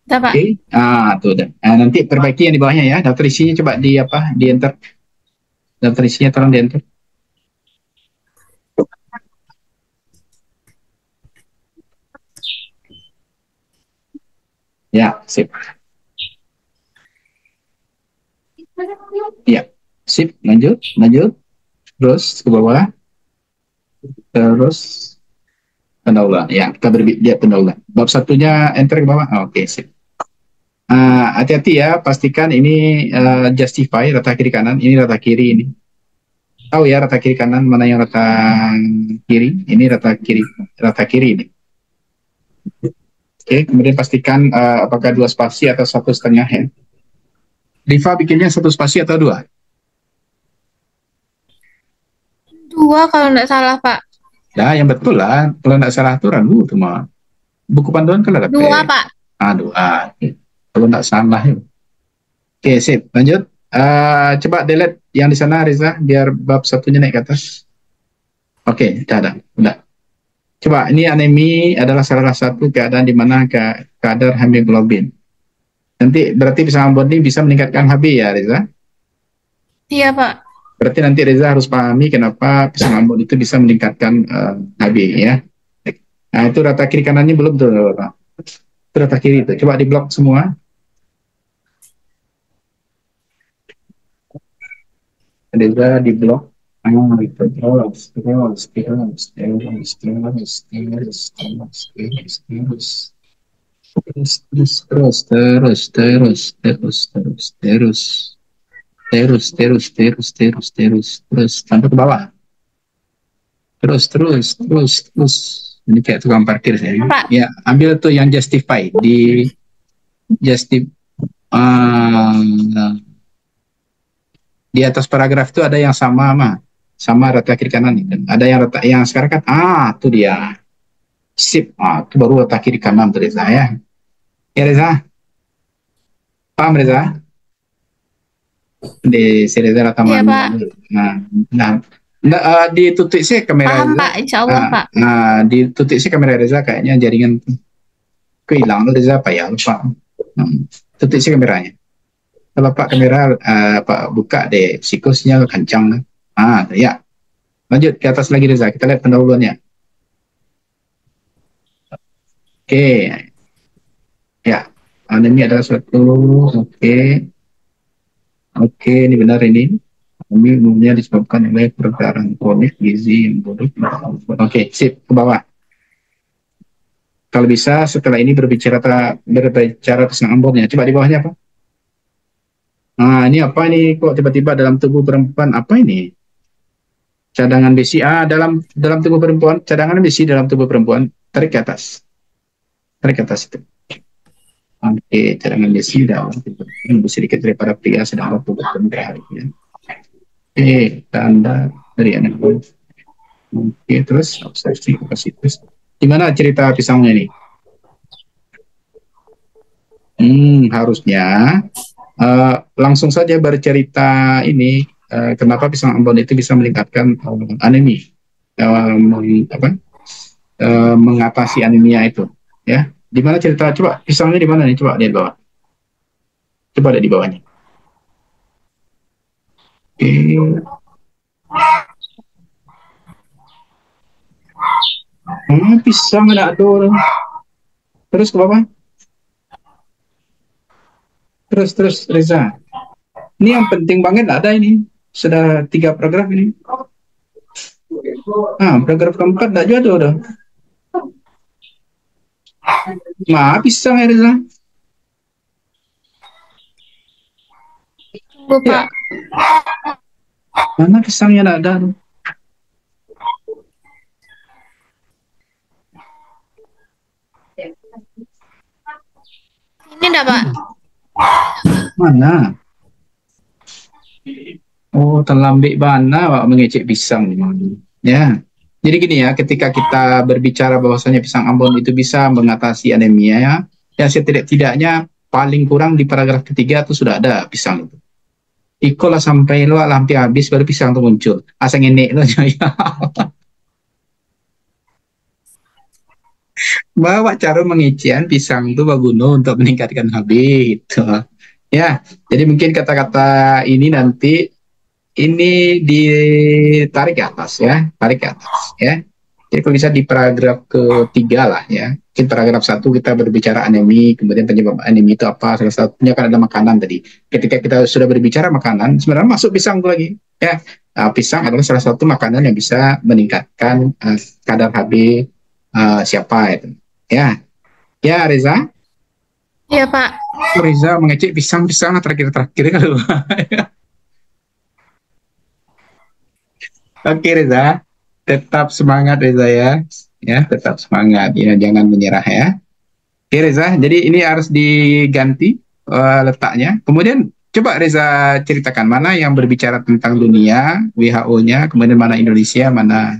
[SPEAKER 2] Udah, Pak.
[SPEAKER 1] Oke. Tuh udah. Nanti perbaiki yang di bawahnya ya. Daftar isinya coba di apa? Di enter. Daftar isinya tolong di enter. Ya, sip. Ya, sip. Lanjut, lanjut. Terus ke bawah. Terus pendahuluan. Ya, kita lihat pendahuluan. Bab satunya enter ke bawah. Oke, sip. Hati-hati ya, pastikan ini justify rata kiri kanan. Ini rata kiri ini. Tahu ya rata kiri kanan mana yang rata kiri? Ini rata kiri ini. Oke, kemudian pastikan apakah 2 spasi atau 1,5 ya. Riva bikinnya 1 spasi atau 2?
[SPEAKER 2] 2 kalau nggak salah, Pak.
[SPEAKER 1] Nah, yang betul lah. Kalau nggak salah aturan, cuma buku panduan kan ada
[SPEAKER 2] 2, Pak.
[SPEAKER 1] 2. Kalau nggak salah ya. Oke, sip. Lanjut. Coba delete yang di sana, Riza, biar bab satunya naik ke atas. Oke, udah. Coba, ini anemi adalah salah satu keadaan di mana kadar hemoglobin. Nanti berarti pisang Ambon ini bisa meningkatkan HB ya, Riza?
[SPEAKER 2] Iya, Pak.
[SPEAKER 1] Berarti nanti Reza harus pahami kenapa pisang Ambon itu bisa meningkatkan HB ya. Nah, itu rata kiri kanannya belum tuh, Pak. Itu rata kiri itu. Coba diblok semua. Reza diblok. Terus sampai ke bawah. Terus. Ini kayak tukang parkir saya.
[SPEAKER 2] Pak.
[SPEAKER 1] Ya, ambil tuh yang justify di atas paragraf itu ada yang sama rata kiri kanan itu. Ada yang rata yang sekarang kan tuh dia. Sip. Itu baru rata kiri kanan tuh Reza ya. Ya Reza. Paham Reza? Di Reza rata
[SPEAKER 2] Iya,
[SPEAKER 1] mana?
[SPEAKER 2] Pak.
[SPEAKER 1] Nah, ditutup sih kamera
[SPEAKER 2] Paham,
[SPEAKER 1] Reza.
[SPEAKER 2] Pak. Insya Allah, Pak.
[SPEAKER 1] Ditutup sih kamera Reza kayaknya jaringan kehilangan Reza apa ya lupa. Tutup sih kameranya. Kalau Pak kamera Pak buka deh sikusnya kencang. Ya. Lanjut ke atas lagi Reza. Kita lihat pendahuluannya. Oke. Ya. Ini adalah suatu Oke, ini benar ini. Ini umumnya disebabkan oleh peredaran kronik gizi yang buruk. Oke, sip ke bawah. Kalau bisa setelah ini berbicara tentang Ambonnya. Coba di bawahnya apa? Ini apa nih kok tiba-tiba dalam tubuh perempuan apa ini? Cadangan besi dalam tubuh perempuan, cadangan besi dalam tubuh perempuan tarik ke atas. Tarik ke atas itu. Oke, cadangan besi dalam tubuh lebih sedikit daripada pria sedang tubuh perempuan. Tanda dari anak. Oke, terus obsesi kapasitas. Gimana cerita pisangnya ini? Harusnya langsung saja bercerita ini kenapa pisang Ambon itu bisa meningkatkan anemi, mengatasi anemia itu, ya. Di mana cerita? Coba pisangnya di mana nih? Coba lihat bawah. Coba lihat di bawahnya. Oke. Pisang ada tuh. Terus ke bawah. Terus Reza. Ini yang penting banget ada ini. Sudah 3 paragraf ini. Paragraf keempat enggak juga tuh udah. Pisang ya Reza.
[SPEAKER 2] Tunggu, Pak.
[SPEAKER 1] Mana pisangnya enggak ada tuh.
[SPEAKER 2] Ini enggak, Pak?
[SPEAKER 1] Mana? Oh, terlambat bana Pak mengecek pisang. Ya. Jadi gini ya, ketika kita berbicara bahwasanya pisang Ambon itu bisa mengatasi anemia, ya setidak-tidaknya paling kurang di paragraf ketiga itu sudah ada pisang itu. Iko lah sampai lo hampir habis baru pisang itu muncul. Asal ini lo ya. Bahwa cara mengecian pisang itu baguno untuk meningkatkan HB gitu. Ya, jadi mungkin kata-kata ini nanti ini ditarik ke atas ya, tarik ke atas ya. Jadi kalau bisa di paragraf ketiga lah ya. Mungkin paragraf 1 kita berbicara anemi, kemudian penyebab anemi itu apa? Salah satunya kan ada makanan tadi. Ketika kita sudah berbicara makanan, sebenarnya masuk pisang lagi ya. Pisang adalah salah satu makanan yang bisa meningkatkan kadar HB siapa itu. Ya, ya Reza.
[SPEAKER 2] Iya, Pak.
[SPEAKER 1] Reza mengecek pisang-pisang terakhir-terakhir kalau. Oke Reza, tetap semangat Reza ya, tetap semangat ya, jangan menyerah ya. Oke Reza, jadi ini harus diganti letaknya. Kemudian coba Reza ceritakan mana yang berbicara tentang dunia, WHO-nya, kemudian mana Indonesia, mana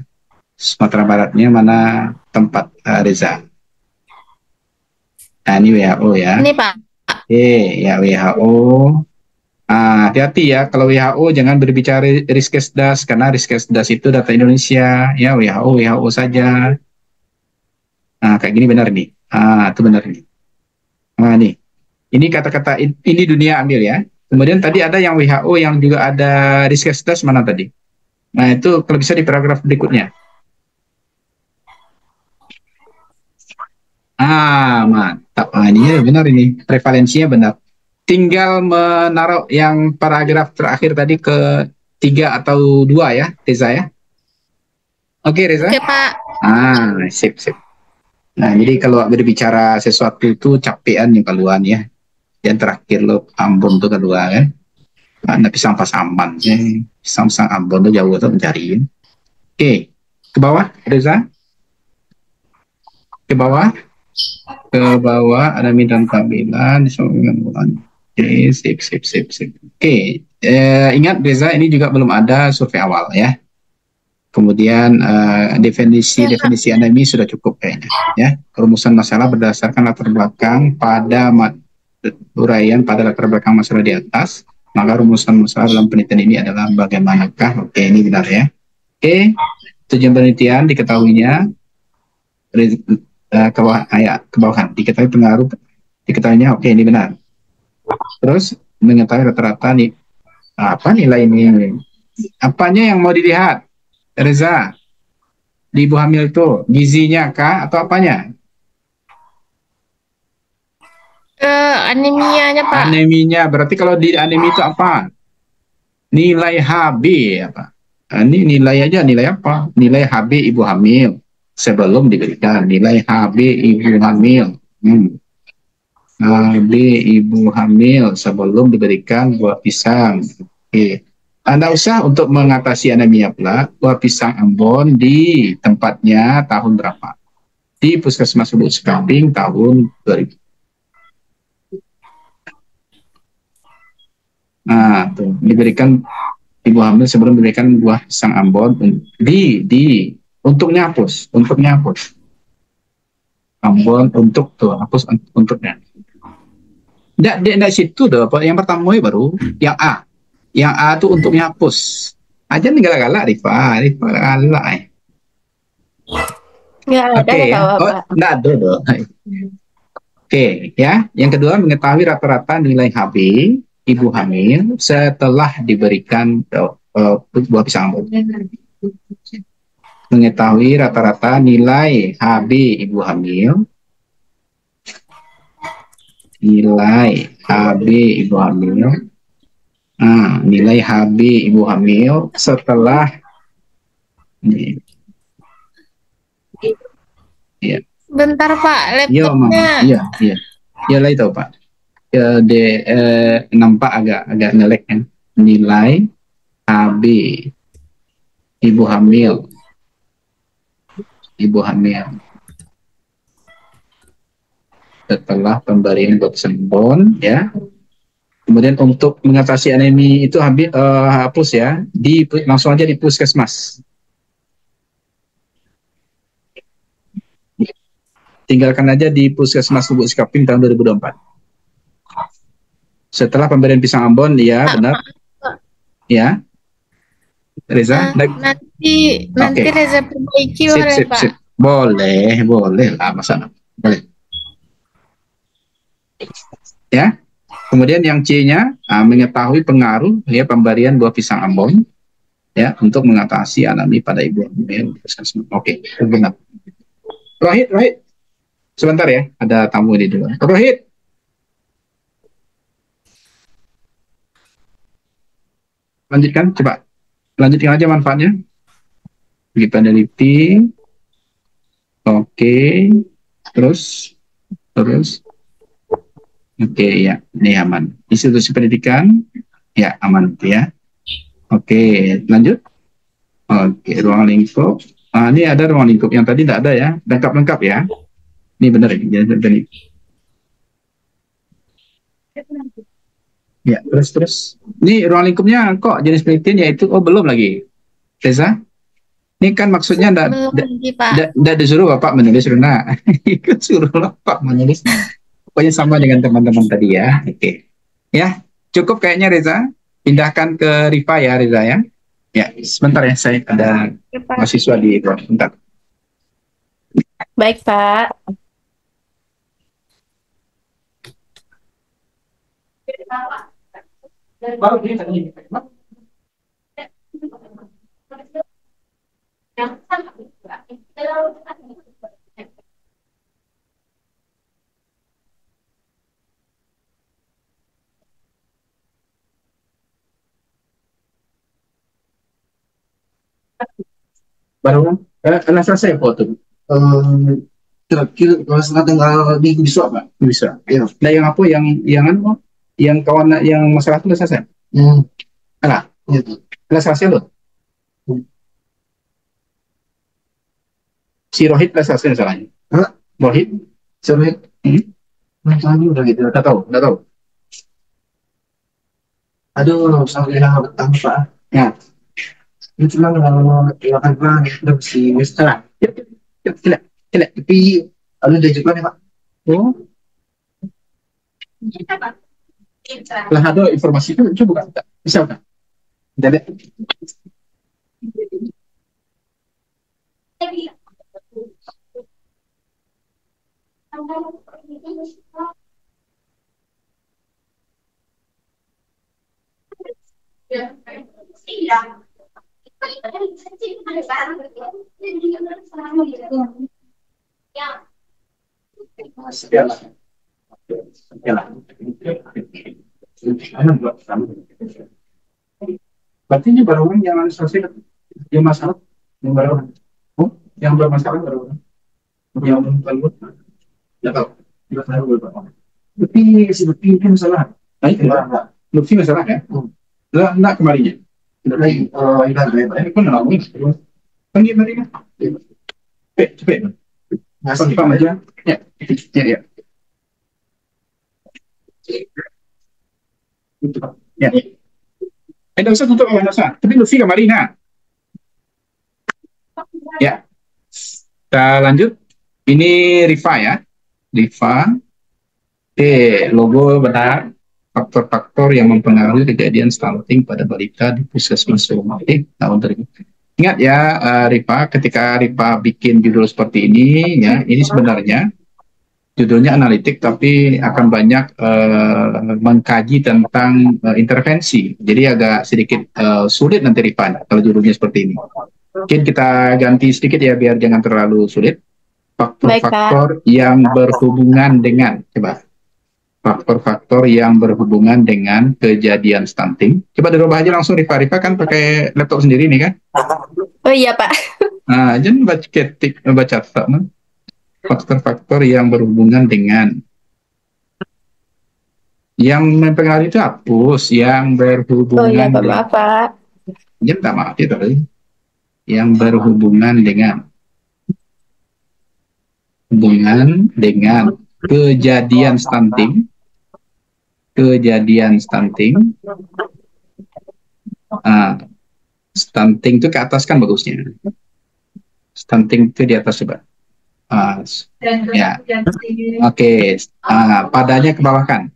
[SPEAKER 1] Sumatera Baratnya, mana tempat Reza. Nah ini WHO ya.
[SPEAKER 2] Ini Pak.
[SPEAKER 1] Ya WHO. Hati-hati ya, kalau WHO jangan berbicara Riskesdas, karena Riskesdas itu data Indonesia, ya WHO saja. Kayak gini benar nih. Itu benar nih. Nih, ini kata-kata ini dunia ambil ya. Kemudian tadi ada yang WHO yang juga ada Riskesdas mana tadi? Nah itu kalau bisa di paragraf berikutnya. Mantap. Ini benar ini, prevalensinya benar. Tinggal menaruh yang paragraf terakhir tadi ke 3 atau 2 ya, Reza ya. Oke Reza.
[SPEAKER 2] Oke Pak.
[SPEAKER 1] Sip. Nah jadi kalau berbicara sesuatu itu capean yang keluar ya. Yang terakhir lo Ambon tuh kedua kan. Nah, pisang pas Amban ya. Pisang Ambon tuh jauh tuh mencariin. Oke, ke bawah Reza. Ke bawah ada minat tampilan Oke, sip. Oke, ingat Reza ini juga belum ada survei awal ya. Kemudian definisi anemi sudah cukup kayaknya ya. Perumusan masalah berdasarkan latar belakang pada uraian pada latar belakang masalah di atas. Maka rumusan masalah dalam penelitian ini adalah bagaimanakah? Oke, ini benar ya. Oke, tujuan penelitian diketahuinya kebawahan diketahui pengaruh diketahuinya. Oke, ini benar. Terus mengetahui rata-rata nih apa nilai ini, apanya yang mau dilihat Reza di ibu hamil itu, gizinya kah atau apanya?
[SPEAKER 2] Anemianya Pak.
[SPEAKER 1] Aneminya, berarti kalau di anemi itu apa? Nilai HB apa? Ini nilai aja, nilai apa? Nilai HB ibu hamil sebelum diberikan, nilai HB ibu hamil. HB ibu hamil sebelum diberikan buah pisang. Oke. Anda usah untuk mengatasi anemia pula, buah pisang Ambon di tempatnya tahun berapa? Di Puskesmas Lubuk Sekambing tahun 2000. Tuh, diberikan ibu hamil sebelum diberikan buah pisang Ambon untuk nyapus. Ambon untuk tuh hapus untuknya. Nggak situ dong. Yang pertama baru yang A. Yang A tuh untuk menghapus. Aja nih galak-galak Rifa galak.
[SPEAKER 4] Nggak ada
[SPEAKER 1] Oke
[SPEAKER 4] kata
[SPEAKER 1] ya. Oh,
[SPEAKER 4] Bapak.
[SPEAKER 1] nggak ada dong. Oke ya. Yang kedua mengetahui rata-rata nilai HB ibu hamil setelah diberikan buah pisang ambon. Mengetahui rata-rata nilai HB ibu hamil, nilai HB ibu hamil, nilai HB ibu hamil setelah ini. Ya.
[SPEAKER 2] Bentar Pak,
[SPEAKER 1] Iya, Mama.
[SPEAKER 2] laptopnya.
[SPEAKER 1] Iya. Ya lah itu Pak. Nampak agak ngelek kan. Nilai HB ibu hamil setelah pemberian Boxenbon ya. Kemudian untuk mengatasi anemi itu hapus ya, langsung aja di puskesmas. Tinggalkan aja di puskesmas Lubuk Sikaping tahun 2024. Setelah pemberian pisang ambon, ya benar. Ya, Reza.
[SPEAKER 2] Nanti
[SPEAKER 1] okay.
[SPEAKER 2] Reza perbaiki boleh Pak?
[SPEAKER 1] Sip. Boleh lah, masa boleh. Ya. Kemudian yang C-nya mengetahui pengaruh ya pemberian buah pisang ambon ya untuk mengatasi anemi pada ibu hamil. Oke, benar. Rohit. Sebentar ya, ada tamu di dulu. Rohit. Lanjutkan, coba. Lanjutkan aja manfaatnya. Bagi peneliti. Oke. Terus. Oke, ya. Ini aman. Institusi pendidikan. Ya, aman. Ya. Oke, lanjut. Oke, ruang lingkup. Ini ada ruang lingkup. Yang tadi tidak ada ya. Lengkap ya. Ini benar ya. Ya, terus. Ini ruang lingkupnya kok jenis penelitian yaitu belum lagi. Reza? Ini kan maksudnya tidak disuruh Bapak menulis Runa. Ikut suruh Bapak menulis. Pokoknya sama dengan teman-teman tadi ya. Oke. Ya, cukup kayaknya Reza. Pindahkan ke Rifa ya Reza ya. Ya, sebentar ya saya ada mahasiswa di ruang. Sebentar.
[SPEAKER 4] Baik, Pak.
[SPEAKER 1] Baru selesai foto. Kira-kira kalau setengah tanggal minggu besok Pak? Bisa. Ya. Nah yang apa yang kawan yang masalah itu selesai? Alah, itu. Selesai loh. Si Rohit selesai masalahnya. Rohit? Si Rohit? Masalahnya udah gitu. Udah tahu. Aduh, sampai petang Pak. Ya. Ini cuma kalau makan udah bersih. Salah. Tidak. Tapi ada juga nih Pak. Oh. Lah ada informasi itu coba buka. Bisa buka. Jadi. Berarti ini baru yang selesai yang masalah yang baru yang bermasalah baru yang baru nggak tahu tidak tahu berapa tapi si Lutfi itu masalah Lutfi masalah ya enggak kemarinnya tidak lagi ini pun ngalamin kan dia kemarin cepet ngasih Pak aja ya Tidak usah tutup nggak usah tapi Lutfi kemarin ya kita lanjut ini Rifa ya Rifa Oke, logo benar. Faktor-faktor yang mempengaruhi kejadian stunting pada balita di puskesmas Surumatik tahun 2000. Ingat ya, Rifa, ketika Rifa bikin judul seperti ini, ya, ini sebenarnya judulnya analitik, tapi akan banyak mengkaji tentang intervensi. Jadi agak sedikit sulit nanti Rifa kalau judulnya seperti ini. Mungkin kita ganti sedikit ya, biar jangan terlalu sulit. Faktor-faktor yang berhubungan dengan, coba. Faktor-faktor yang berhubungan dengan kejadian stunting. Coba dirubah aja langsung Rifa. Rifa kan pakai laptop sendiri nih kan?
[SPEAKER 2] Oh iya Pak.
[SPEAKER 1] Nah, jangan baca ketik, baca tak, no? Faktor-faktor yang berhubungan dengan yang mempengaruhi itu hapus, yang berhubungan.
[SPEAKER 2] Oh iya Pak, maaf Pak.
[SPEAKER 1] Ya, tak maaf itu tadi. Yang berhubungan dengan kejadian stunting. Stunting itu ke atas kan bagusnya. Stunting itu di atas coba. Ya. Oke. Padanya ke bawah kan.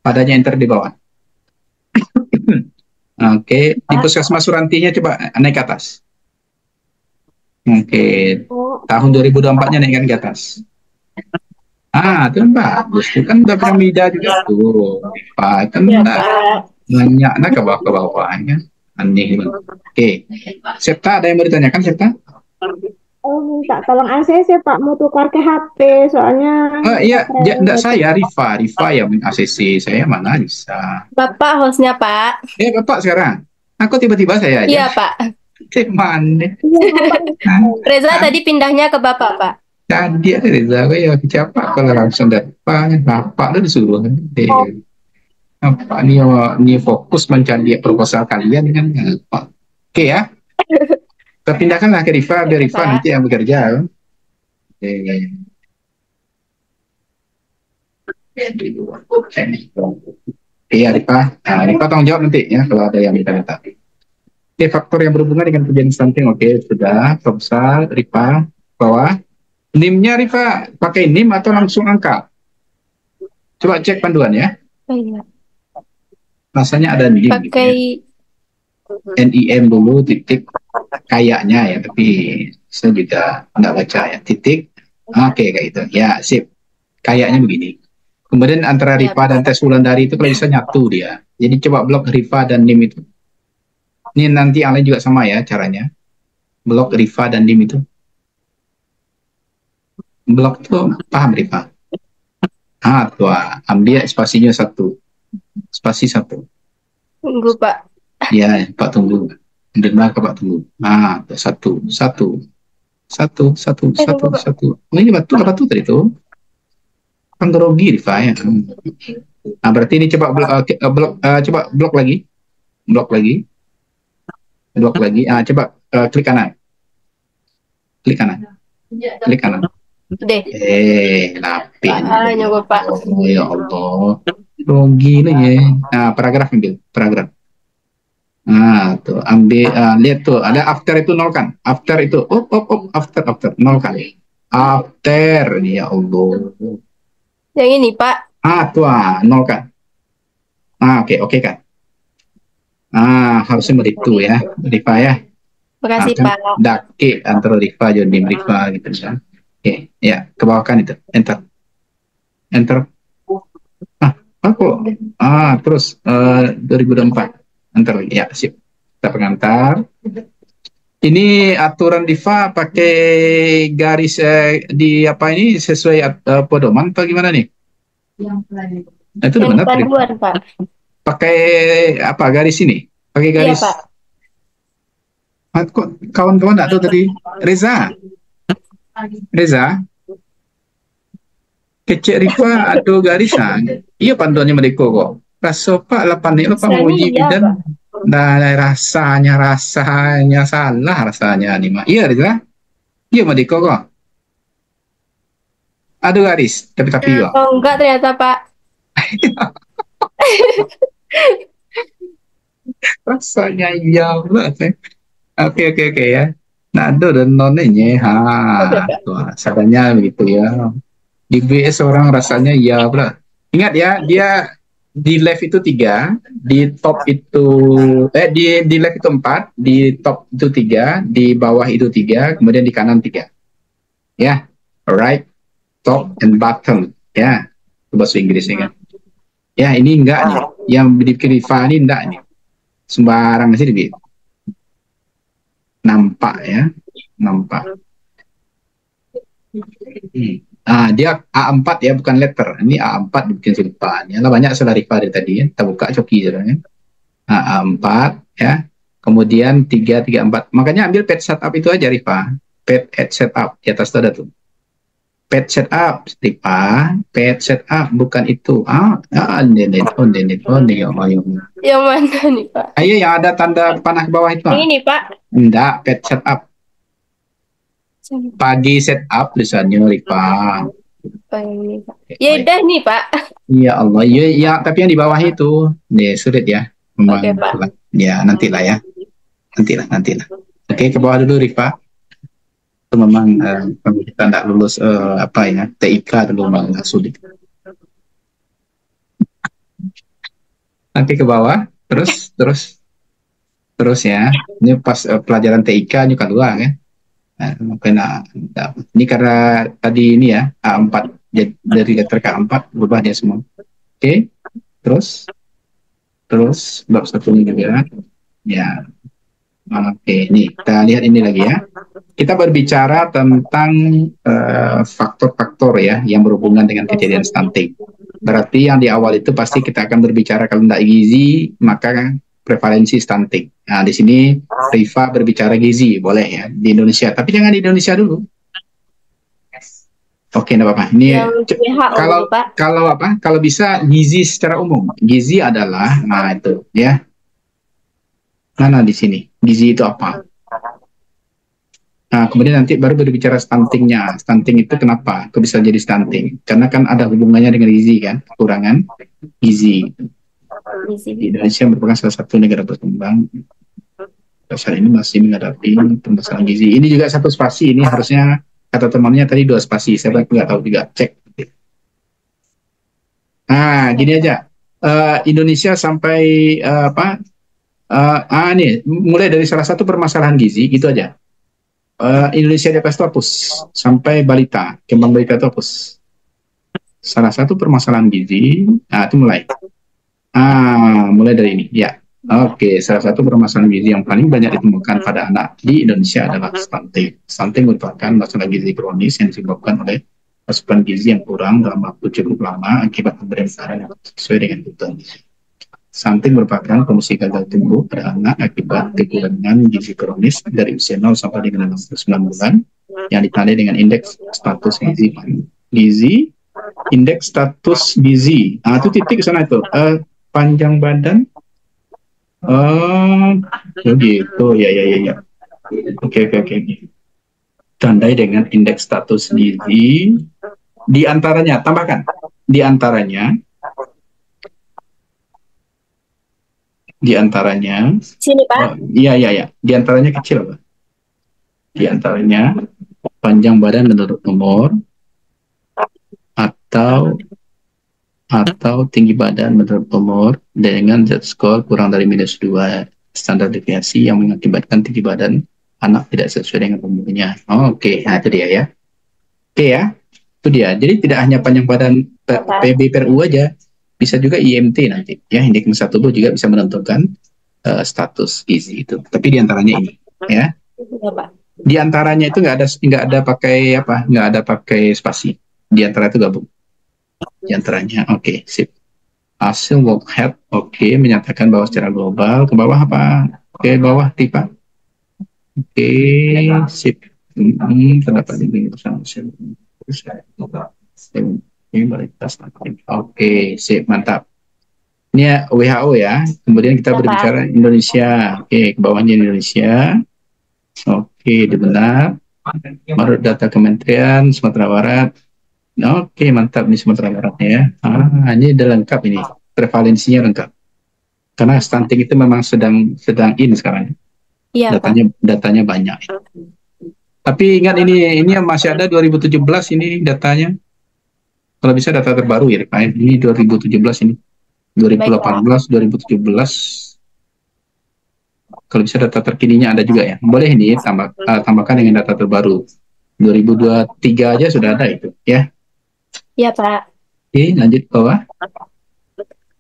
[SPEAKER 1] Padanya enter di bawah. Oke. Di puskesmas Surantinya coba naik ke atas. Oke. Tahun 2024-nya naikkan ke atas. Itu kan bagus. Itu kan udah piramida juga tuh. Pak, kan banyak ke bawah-bawahnya. Aneh banget. Oke. Septa, ada yang mau ditanyakan, Septa?
[SPEAKER 5] Oh, minta tolong ACC Pak, mau tukar ke HP, soalnya...
[SPEAKER 1] Iya, enggak saya, Rifa yang ACC. Saya mana bisa.
[SPEAKER 2] Bapak hostnya Pak.
[SPEAKER 1] Bapak sekarang. Aku tiba-tiba saya aja.
[SPEAKER 2] Iya Pak.
[SPEAKER 1] Mana?
[SPEAKER 2] Reza tadi pindahnya ke Bapak Pak.
[SPEAKER 1] Tadi ada Reza, ya siapa kalau langsung datang, Bapak tuh disuruh. Bapak ini fokus mencari proposal kalian kan. Oke ya. Kita pindahkanlah ke Rifa, biar Rifa nanti yang bekerja. Iya Rifa, Rifa tanggung jawab nanti ya kalau ada yang minta-minta. Oke, faktor yang berhubungan dengan kejadian stunting. Oke, sudah. Proposal Rifa bawah. NIM-nya Rifa pakai NIM atau langsung angka? Coba cek panduan ya.
[SPEAKER 2] Iya.
[SPEAKER 1] Rasanya ada NIM.
[SPEAKER 2] Pakai
[SPEAKER 1] NIM dulu titik kayaknya ya, tapi saya juga nggak baca ya. Titik. Oke, kayak gitu. Ya, sip. Kayaknya begini. Kemudian antara Rifa dan tes Wulandari itu kalau bisa nyatu dia. Jadi coba blok Rifa dan NIM itu. Ini nanti yang lain juga sama ya caranya. Blok Rifa dan NIM itu. Blok tuh paham Rifa? Tuh, ambil spasinya 1. Spasi 1.
[SPEAKER 2] tunggu Pak.
[SPEAKER 1] Ya, Pak tunggu. Dengar Pak tunggu. 1. Oh, ini batu tadi tuh. Kan grogi Rifa ya. Berarti ini coba blok lagi. Blok lagi. Coba klik kanan. Klik kanan.
[SPEAKER 2] Deh.
[SPEAKER 1] Lapin.
[SPEAKER 2] Nyoba Pak.
[SPEAKER 1] Oh ya Allah. Grogi nih ya. Paragraf ambil. Paragraf. Tuh ambil. Lihat tuh. Ada after itu nol kan. After itu. After. Nol kan. After. Ya Allah.
[SPEAKER 2] Yang ini Pak.
[SPEAKER 1] Tuh. Nol kan. Oke kan. Harusnya begitu ya. Rifa ya.
[SPEAKER 2] Makasih Pak.
[SPEAKER 1] Dake antara Rifa, Jodim Rifa gitu ya. Oke, ya, ke bawah kan itu. Enter. Terus 2024. Enter lagi. Ya, sip. Kita pengantar. Ini aturan Rifa pakai garis di apa ini sesuai pedoman atau gimana nih? Itu benar
[SPEAKER 2] panduan Pak.
[SPEAKER 1] Pakai apa garis ini? Pakai garis.
[SPEAKER 2] Iya Pak.
[SPEAKER 1] Kok kawan-kawan enggak tahu tadi? Reza, kecek Rifa ada garisan. Iya panduannya mereka kok. Rasa Pak 8 ini Pak mau uji dan rasanya salah rasanya nih Mak. Iya Reza. Iya mereka kok. Ada garis tapi kok.
[SPEAKER 2] Oh enggak ternyata Pak.
[SPEAKER 1] Rasanya iya banget. Oke ya. Nah, ada dan nonnya, tuh, rasanya begitu ya. Di BS orang rasanya iya, bro. Ingat ya, dia di left itu 3, di top itu di left itu 4, di top itu 3, di bawah itu 3, kemudian di kanan 3. Ya, right, top and bottom. Ya, itu bahasa Inggrisnya kan. Ya, ini enggak nih. Yang dibikin Rifa ini enggak nih. Sembarang sih dibikin. Nampak ya, nampak. Dia A4 ya, bukan letter. Ini A4 dibikin si Rifa. Ya, banyak saudara Rifa dari tadi ya. Kita buka coki sebenarnya. A4 ya. Kemudian 3, 3, 4. Makanya ambil page setup itu aja Rifa. Page setup di atas ada tuh. Page setup, Rifa. Page setup bukan itu. Yang
[SPEAKER 4] mana nih Pak?
[SPEAKER 1] Ayo yang ada tanda panah ke bawah itu.
[SPEAKER 4] Ini Pak.
[SPEAKER 1] Enggak, page setup. Pagi setup tulisannya Rifa.
[SPEAKER 4] Ya udah nih Pak.
[SPEAKER 1] Ya Allah, ya, tapi yang di bawah itu, nih sulit ya.
[SPEAKER 4] Oke, Pak.
[SPEAKER 1] Ya nantilah ya, nantilah. Oke, ke bawah dulu Rifa. Itu memang kita tidak lulus TIK dulu memang sulit. Nanti ke bawah, terus ya. Ini pas pelajaran TIK ini kedua kan. Ini karena tadi ini ya A4 dari letter K4 berubah dia semua. Oke, terus bab 1 ini juga ya. Oke, nih kita lihat ini lagi ya. Kita berbicara tentang faktor-faktor ya yang berhubungan dengan kejadian stunting. Berarti yang di awal itu pasti kita akan berbicara kalau tidak gizi maka prevalensi stunting. Nah, di sini Rifa berbicara gizi, boleh ya, di Indonesia. Tapi jangan di Indonesia dulu. Oke, enggak apa-apa. Ini kalau bisa gizi secara umum. Gizi adalah, nah itu ya. Mana di sini? Gizi itu apa? Nah, kemudian nanti baru berbicara stuntingnya. Stunting itu kenapa? Kok bisa jadi stunting? Karena kan ada hubungannya dengan gizi kan, kekurangan gizi. Di Indonesia merupakan salah satu negara berkembang saat ini masih menghadapi permasalahan gizi. Ini juga satu spasi, ini harusnya kata temannya tadi 2 spasi, saya nggak tahu juga, cek. Nah, gini aja, Indonesia sampai nih, mulai dari salah satu permasalahan gizi, gitu aja. Indonesia di atas itu hapus, sampai balita, kembang balita itu hapus. Salah satu permasalahan gizi, nah itu mulai. Mulai dari ini, ya. Oke, salah satu permasalahan gizi yang paling banyak ditemukan pada anak di Indonesia adalah stunting. Stunting merupakan masalah gizi kronis yang disebabkan oleh asupan gizi yang kurang dalam waktu cukup lama akibat pemberian makanan yang sesuai dengan kebutuhan. Stunting merupakan kondisi gagal tumbuh pada anak akibat kekurangan gizi kronis dari usia 0 sampai dengan 69 bulan yang ditandai dengan indeks status gizi. Indeks status gizi. Itu titik ke sana itu. Panjang badan. Gitu. Ya. Oke. Tandai dengan indeks status gizi. Di antaranya, tambahkan. Di antaranya.
[SPEAKER 4] Sini Pak.
[SPEAKER 1] Iya. Di antaranya kecil, Pak. Di antaranya panjang badan menurut umur atau tinggi badan menurut umur dengan Z-score kurang dari -2 standar deviasi yang mengakibatkan tinggi badan anak tidak sesuai dengan umurnya. Oke, nah itu dia ya. Oke ya, itu dia. Jadi tidak hanya panjang badan PB per U aja, bisa juga IMT nanti ya, indeks massa tubuh juga bisa menentukan status gizi itu. Tapi diantaranya ini ya. Di antaranya itu nggak ada pakai spasi. Di antara itu gabung. Di antaranya, oke, sip. Hasil World Health, menyatakan bahwa secara global, ke bawah apa? Ke bawah tipe. Oke, sip. Terdapat ini bersama Oke, sip, mantap. Ini ya, WHO ya. Kemudian kita berbicara Indonesia. Oke, ke bawahnya Indonesia. Oke, benar. Menurut data Kementerian Sumatera Barat. Oke, mantap nih Sumatera Baratnya ya. Ini udah lengkap ini, prevalensinya lengkap. Karena stunting itu memang sedang in sekarang. Iya, datanya banyak. Tapi ingat ini masih ada 2017 ini datanya. Kalau bisa data terbaru ya, Pak. Ini 2017 ini. 2018, 2017. Kalau bisa data terkininya ada juga ya. Boleh ini tambahkan dengan data terbaru. 2023 aja sudah ada itu, ya.
[SPEAKER 4] Iya, Pak.
[SPEAKER 1] Oke, lanjut ke bawah.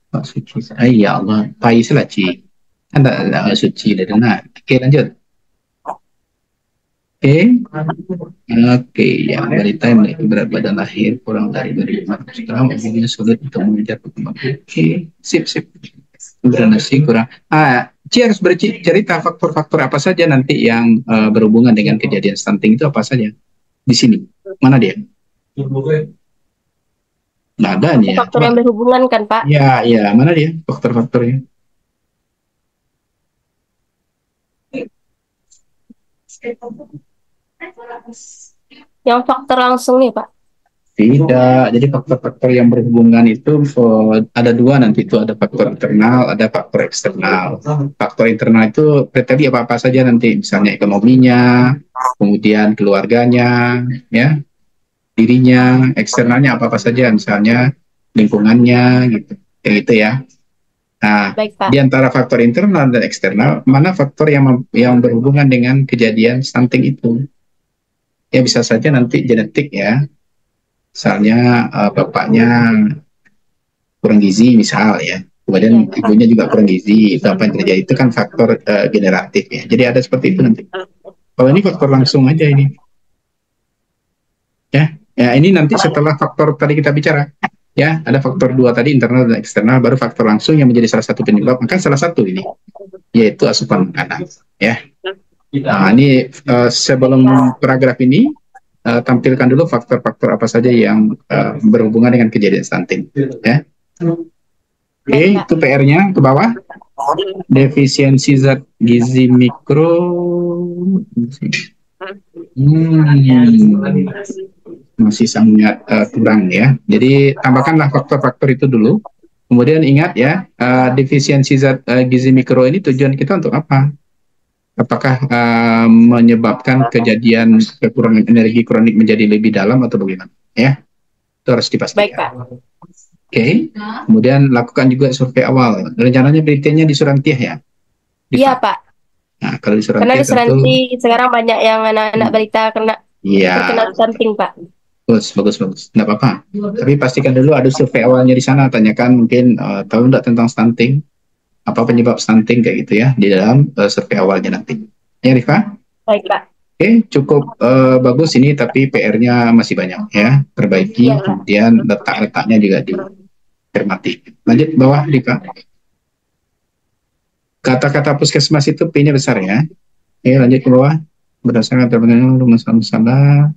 [SPEAKER 1] Pak Suci. Ya Allah, Pak Isla, Ci. Ada Suci dari mana? Oke, lanjut. Oke, ya balita yang memiliki berat badan lahir kurang dari 2.500 gram, umumnya sulit untuk mengejar perkembangan. Oke, sip. Nasi kurang. Ci harus bercerita faktor-faktor apa saja nanti yang berhubungan dengan kejadian stunting itu apa saja di sini. Mana dia? Nggak ada nih ya.
[SPEAKER 4] Faktor yang berhubungan kan, Pak?
[SPEAKER 1] Ya, mana dia faktor-faktornya?
[SPEAKER 4] Yang faktor langsung nih, Pak?
[SPEAKER 1] Tidak, jadi faktor-faktor yang berhubungan itu ada dua nanti, itu ada faktor internal, ada faktor eksternal. Faktor internal itu tadi apa-apa saja nanti, misalnya ekonominya, kemudian keluarganya, ya, dirinya, eksternalnya apa-apa saja, misalnya lingkungannya, gitu, kayak gitu ya. Nah,
[SPEAKER 4] baik, Pak.
[SPEAKER 1] di antara faktor internal dan eksternal, mana faktor yang berhubungan dengan kejadian stunting itu? Ya bisa saja nanti genetik ya. Misalnya bapaknya kurang gizi misal ya, kemudian ibunya juga kurang gizi, itu apa yang terjadi, itu kan faktor generatif ya. Jadi ada seperti itu nanti. Kalau ini faktor langsung aja ini. Ya ini nanti setelah faktor tadi kita bicara. Ya, ada faktor dua tadi, internal dan eksternal, baru faktor langsung yang menjadi salah satu penyebab. Maka salah satu ini, yaitu asupan makanan. Ya. Nah, ini sebelum paragraf ini, tampilkan dulu faktor-faktor apa saja yang berhubungan dengan kejadian stunting. Ya. Oke, itu PR-nya ke bawah. Defisiensi zat gizi mikro. Masih sangat kurang ya. Jadi tambahkanlah faktor-faktor itu dulu. Kemudian ingat ya, defisiensi zat gizi mikro ini tujuan kita untuk apa? Apakah menyebabkan kejadian kekurangan energi kronik menjadi lebih dalam atau bagaimana? Ya, itu harus dipastikan.
[SPEAKER 4] Baik, Pak.
[SPEAKER 1] Oke. Kemudian lakukan juga survei awal. Rencananya penelitiannya di Surantiah ya?
[SPEAKER 4] Iya, Pak.
[SPEAKER 1] Nah, kalau di Surantiah
[SPEAKER 4] karena di Surantiah sekarang banyak yang anak-anak balita terkena stunting, Pak.
[SPEAKER 1] Bagus. Nggak apa-apa. Tapi pastikan dulu ada survei awalnya di sana. Tanyakan mungkin tahu nggak tentang stunting? Apa penyebab stunting kayak gitu ya di dalam survei awalnya nanti. Ya, Rifa?
[SPEAKER 4] Baik, Pak.
[SPEAKER 1] Oke, cukup bagus ini, tapi PR-nya masih banyak ya. Perbaiki, kemudian letak-letaknya juga dicermati. Lanjut bawah, Rifa. Kata-kata puskesmas itu P-nya besar ya. Oke, lanjut ke bawah. Berdasarkan terbentuk masalah,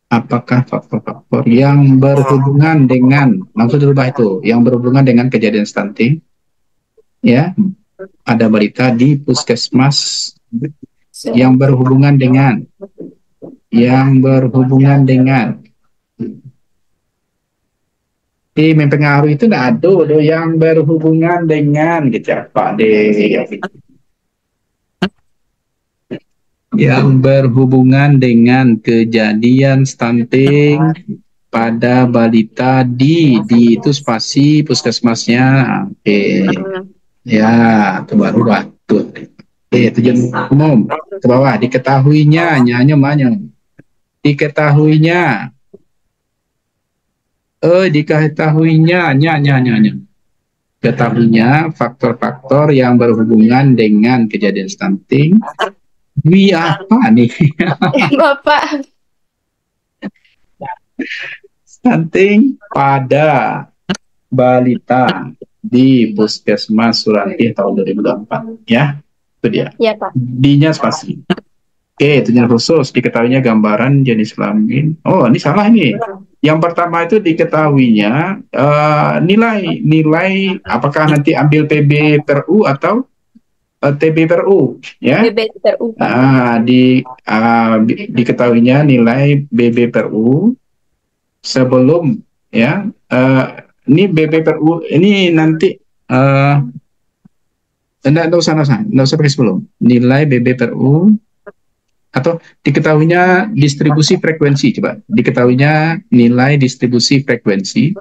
[SPEAKER 1] apakah faktor-faktor yang berhubungan dengan, langsung dirubah itu, yang berhubungan dengan kejadian stunting, ya, ada balita di puskesmas yang berhubungan dengan mempengaruhi itu tidak ada yang berhubungan dengan gitu Pak yang berhubungan dengan kejadian stunting pada balita di itu spasi puskesmasnya. Oke. Ya, itu baru waktu. Tujuan umum ke bawah, diketahuinya ketahuinya faktor-faktor yang berhubungan dengan kejadian stunting. Apa nih?
[SPEAKER 4] Bapak.
[SPEAKER 1] Stunting pada balita di Puskesmas Surantiah tahun 2024 ya. Itu dia.
[SPEAKER 4] Iya, Pak.
[SPEAKER 1] D-nya spasi. Oke, tujuan khusus diketahuinya gambaran jenis kelamin. Oh, ini salah ini. Yang pertama itu diketahuinya nilai apakah nanti ambil PB per U atau TB per U ya.
[SPEAKER 4] BB per U, Pak.
[SPEAKER 1] Diketahuinya nilai BB per U sebelum ya. Ini BB per U ini nanti enggak usah pakai sebelum. Nilai BB per U Atau diketahuinya distribusi frekuensi, coba. Diketahuinya nilai distribusi frekuensi.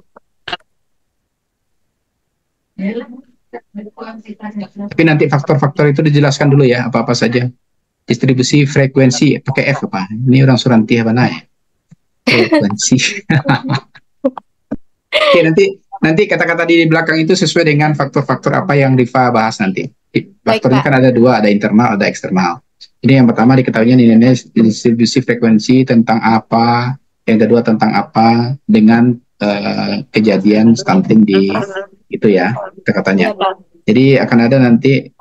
[SPEAKER 1] Tapi nanti faktor-faktor itu dijelaskan dulu ya, apa-apa saja. Distribusi frekuensi, pakai F apa? Ini orang Suranti apa naik? Frekuensi. Oke, nanti kata-kata di belakang itu sesuai dengan faktor-faktor apa yang Rifa bahas nanti. Faktornya kan ada dua, ada internal, ada eksternal. Ini yang pertama diketahuinya nilai distribusi frekuensi tentang apa, yang kedua tentang apa dengan kejadian stunting di itu ya kata-katanya. Jadi akan ada nanti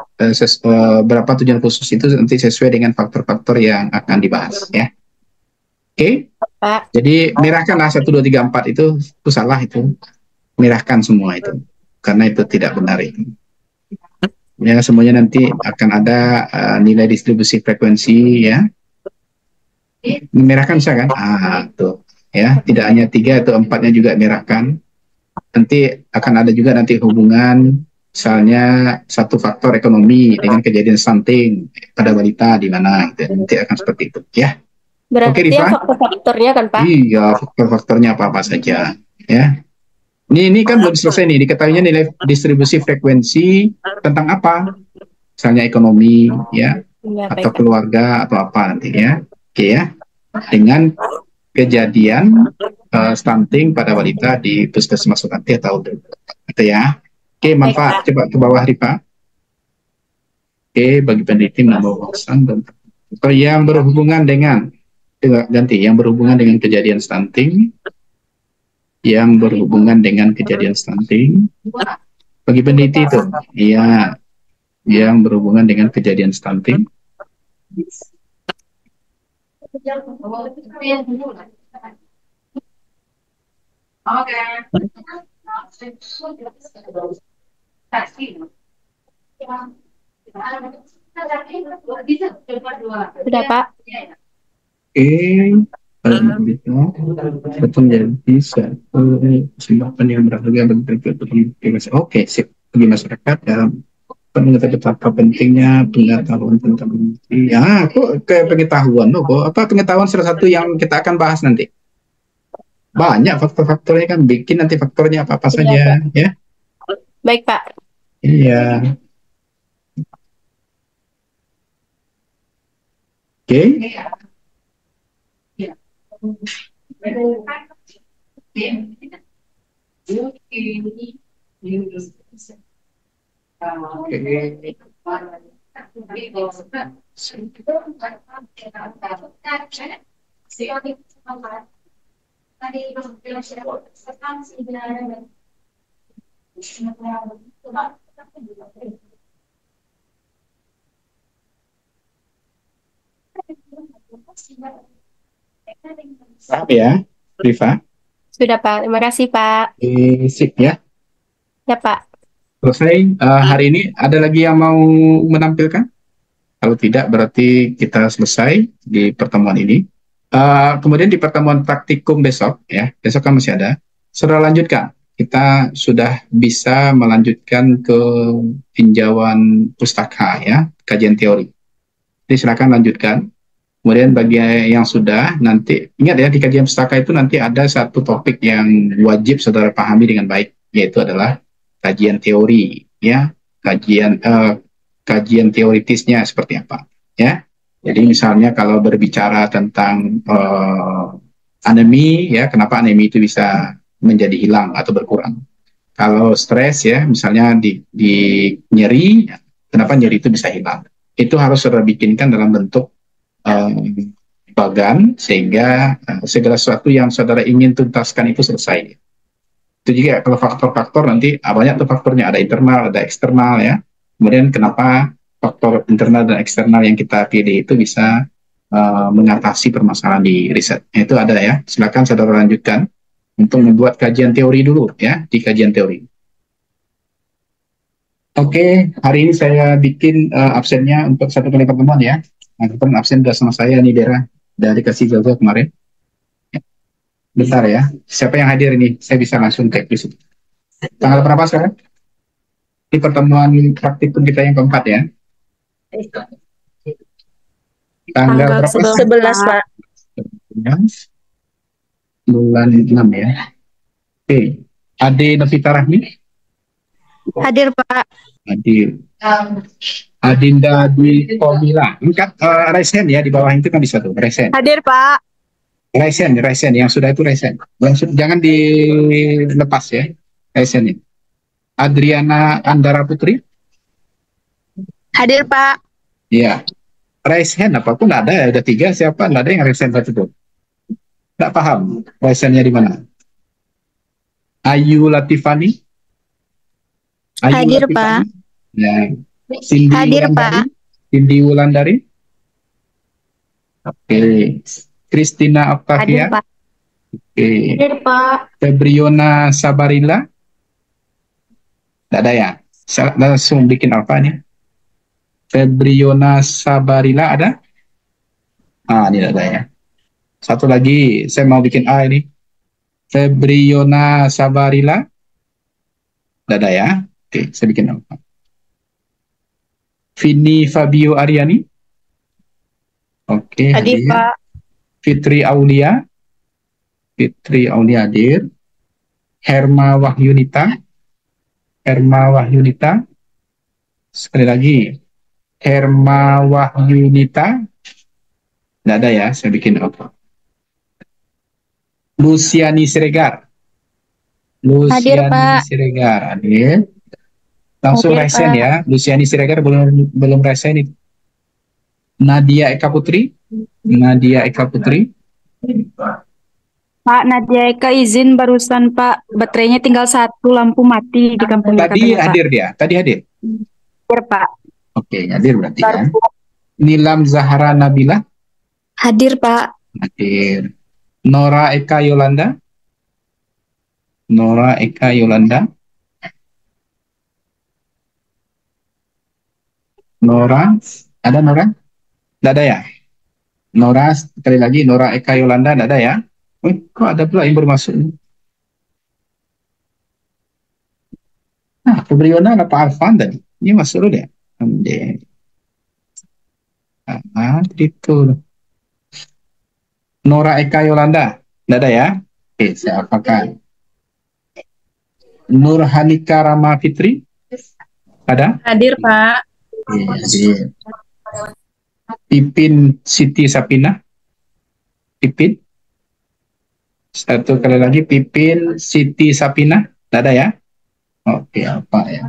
[SPEAKER 1] berapa tujuan khusus itu nanti sesuai dengan faktor-faktor yang akan dibahas ya. Oke. Jadi merahkanlah 1, 2, 3, 4 itu salah itu. Merahkan semua itu karena itu tidak benar itu. Ya, semuanya nanti akan ada nilai distribusi frekuensi ya. Memerahkan bisa kan? Tuh ya, tidak hanya 3 atau 4-nya juga merahkan. Nanti akan ada juga nanti hubungan misalnya satu faktor ekonomi dengan kejadian stunting pada balita di mana gitu. Nanti akan seperti itu ya.
[SPEAKER 4] Berarti
[SPEAKER 1] Oke, Rifa?
[SPEAKER 4] faktor-faktornya kan Pak?
[SPEAKER 1] Iya, faktor-faktornya apa-apa saja ya. Ini kan belum selesai nih, diketahuinya nilai distribusi frekuensi tentang apa? Misalnya ekonomi, ya, atau keluarga, atau apa nanti ya. Oke ya, dengan kejadian stunting pada wanita di puskesmas nanti atau itu ya. Oke, manfaat. Coba ke bawah, Rifa. Oke, bagi peneliti menambah wawasan dan atau yang berhubungan dengan ganti, yang berhubungan dengan kejadian stunting. Yang berhubungan dengan kejadian stunting bagi peneliti itu ya, yang berhubungan dengan kejadian stunting.
[SPEAKER 4] Sudah Pak.
[SPEAKER 1] Betul jadi bisa simpan yang berharga bagi oke sip bagi masyarakat dalam mengetahui betapa pentingnya pengetahuan tentang ya kok kayak pengetahuan loh kok apa pengetahuan salah satu yang kita akan bahas nanti banyak faktor-faktornya kan bikin nanti faktornya apa-apa saja ya.
[SPEAKER 4] Baik Pak.
[SPEAKER 1] Iya. Oke. Paham ya, Rifa?
[SPEAKER 4] Sudah Pak, terima kasih Pak.
[SPEAKER 1] Sip ya.
[SPEAKER 4] Ya Pak.
[SPEAKER 1] Selesai. Hari ini ada lagi yang mau menampilkan? Kalau tidak berarti kita selesai di pertemuan ini. Kemudian di pertemuan praktikum besok ya, besok kan masih ada. Saudara lanjutkan. Kita sudah bisa melanjutkan ke tinjauan pustaka ya, kajian teori. Jadi silakan lanjutkan. Kemudian bagi yang sudah, nanti ingat ya di kajian pustaka itu nanti ada satu topik yang wajib saudara pahami dengan baik, yaitu adalah kajian teori, ya, kajian teoritisnya seperti apa, ya. Jadi misalnya kalau berbicara tentang anemi, ya, kenapa anemi itu bisa menjadi hilang atau berkurang? Kalau stres, ya, misalnya di nyeri, kenapa nyeri itu bisa hilang? Itu harus saudara bikinkan dalam bentuk bagan sehingga segala sesuatu yang saudara ingin tuntaskan itu selesai. Itu juga kalau faktor-faktor nanti banyak tuh faktornya, ada internal, ada eksternal ya. Kemudian kenapa faktor internal dan eksternal yang kita pilih itu bisa mengatasi permasalahan di riset. Itu ada ya. Silakan saudara lanjutkan untuk membuat kajian teori dulu ya, di kajian teori. Oke, hari ini saya bikin absennya untuk satu kali pertemuan ya. Nah, kebetulan absen sudah sama saya nih Dera, dari kasih jauh kemarin. Bentar ya, siapa yang hadir ini? Saya bisa langsung cek di situ. Tanggal berapa sekarang? Di pertemuan praktikum kita yang keempat ya. Tanggal berapa?
[SPEAKER 4] 11, Pak.
[SPEAKER 1] 11 bulan 6 ya. Oke. Ade Novita Rahmi?
[SPEAKER 4] Hadir, Pak.
[SPEAKER 1] Hadir. Adinda Dwi Komila. Angkat raise hand ya, di bawah itu kan bisa tuh, raise hand.
[SPEAKER 4] Hadir, Pak.
[SPEAKER 1] Raise hand. Yang sudah itu raise hand. Jangan dilepas ya, raise hand ini. Adriana Andara Putri?
[SPEAKER 4] Hadir, Pak.
[SPEAKER 1] Iya. Raise hand apapun nggak ada ya, ada 3, siapa? Nggak ada yang raise hand satu tuh. Nggak paham raise hand-nya di mana. Ayu Latifani?
[SPEAKER 4] Hadir, Pak.
[SPEAKER 1] Ya. Cindy
[SPEAKER 4] Hadir,
[SPEAKER 1] Wulandari?
[SPEAKER 4] Pak.
[SPEAKER 1] Cindy Wulandari? Oke. Christina
[SPEAKER 4] Hadir,
[SPEAKER 1] Octavia?
[SPEAKER 4] Pak.
[SPEAKER 1] Oke.
[SPEAKER 5] Hadir, Pak.
[SPEAKER 1] Febriona Sabarilla? Nggak ada ya? Langsung bikin apa nih? Febriona Sabarilla ada? Ini nggak ada ya. Satu lagi, saya mau bikin A ini. Febriona Sabarilla? Nggak ada ya? Oke, saya bikin apa? Vini Fabio Ariani? Oke,
[SPEAKER 4] Hadir,
[SPEAKER 1] hadir.
[SPEAKER 4] Pak.
[SPEAKER 1] Fitri Aulia? Fitri Aulia hadir. Herma Wahyunita? Herma Wahyunita? Sekali lagi. Herma Wahyunita? Nggak ada ya, saya bikin apa? Luciani Siregar?
[SPEAKER 4] Hadir,
[SPEAKER 1] Luciani
[SPEAKER 4] Pak.
[SPEAKER 1] Siregar hadir. Langsung
[SPEAKER 4] Hadir,
[SPEAKER 1] resen
[SPEAKER 4] Pak.
[SPEAKER 1] ya. Luciani Siregar belum resen itu. Nadia Eka Putri? Nadia Eka Putri?
[SPEAKER 3] Pak, Nadia Eka izin barusan Pak, baterainya tinggal 1, lampu mati di kampungnya
[SPEAKER 1] Tadi
[SPEAKER 3] katanya Pak.
[SPEAKER 1] hadir dia? Tadi hadir?
[SPEAKER 3] Hadir Pak.
[SPEAKER 1] Oke, hadir berarti
[SPEAKER 3] Baru
[SPEAKER 1] ya. Nilam Zahra Nabila?
[SPEAKER 4] Hadir, Pak.
[SPEAKER 1] Hadir. Nora Eka Yolanda? Nora Eka Yolanda? Nora? Ada Nora? Tidak ada ya? Nora, sekali lagi, Nora Eka Yolanda, tidak ada ya? Kok ada pula yang baru masuk? Febriona apa Alvan tadi? Ini masuk dulu ya? Itu. Nora Eka Yolanda, tidak ada ya? Oke, saya apakan. Nur Hanika Rama Fitri, ada?
[SPEAKER 4] Hadir, Pak.
[SPEAKER 1] Oke, hadir. Pipin Siti Sapina, Pipin. Satu kali lagi, Pipin Siti Sapina, tidak ada ya? Oke, apa ya?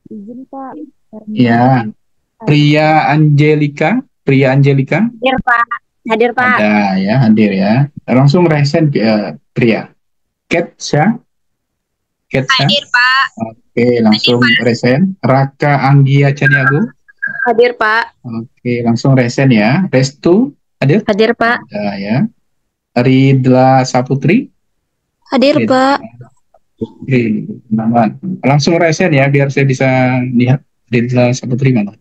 [SPEAKER 3] Izin Pak.
[SPEAKER 1] Ya, Pria Angelika,
[SPEAKER 4] Hadir, Pak. Hadir, Pak.
[SPEAKER 1] ada ya, hadir ya. Langsung resen Pria. Ketsa,
[SPEAKER 4] Hadir, Pak.
[SPEAKER 1] oke, langsung resen. Raka Anggia Caniago,
[SPEAKER 4] Hadir, Pak.
[SPEAKER 1] oke, langsung resen ya. Restu, hadir?
[SPEAKER 4] Hadir, Pak.
[SPEAKER 1] Ada ya. Ridla Saputri,
[SPEAKER 4] Hadir,
[SPEAKER 1] Ridla.
[SPEAKER 4] Pak.
[SPEAKER 1] Oke, teman-teman. Langsung resen ya, biar saya bisa lihat Ridla Saputri mana.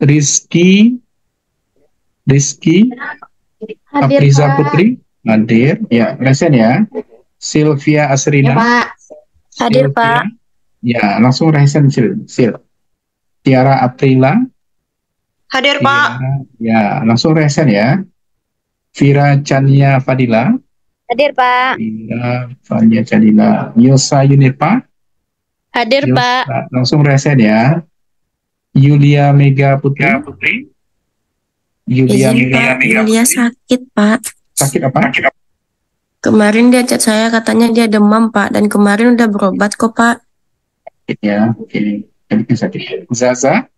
[SPEAKER 1] Rizky
[SPEAKER 4] Hadir,
[SPEAKER 1] Apriza
[SPEAKER 4] Pak.
[SPEAKER 1] Putri, hadir. Ya, resen ya. Sylvia Asrina,
[SPEAKER 4] Pak. Hadir,
[SPEAKER 1] Sylvia.
[SPEAKER 4] Pak.
[SPEAKER 1] Ya, langsung resen Sil. Tiara Aprila,
[SPEAKER 4] Hadir,
[SPEAKER 1] Tiara. Ya, langsung resen ya. Vira Chania Fadila,
[SPEAKER 4] Hadir, Pak.
[SPEAKER 1] Vira Fania Chadila. Yosa Yunipa,
[SPEAKER 4] Hadir, Pak.
[SPEAKER 1] Yosa. Langsung resen ya. Yulia Mega Putri, Yulia
[SPEAKER 6] Izin
[SPEAKER 1] Mega
[SPEAKER 6] Pak, Yulia sakit Pak.
[SPEAKER 1] sakit apa?
[SPEAKER 6] Kemarin dia chat saya katanya dia demam Pak, dan kemarin udah berobat kok Pak.
[SPEAKER 1] Ya, oke. Ini sakit. Zaza,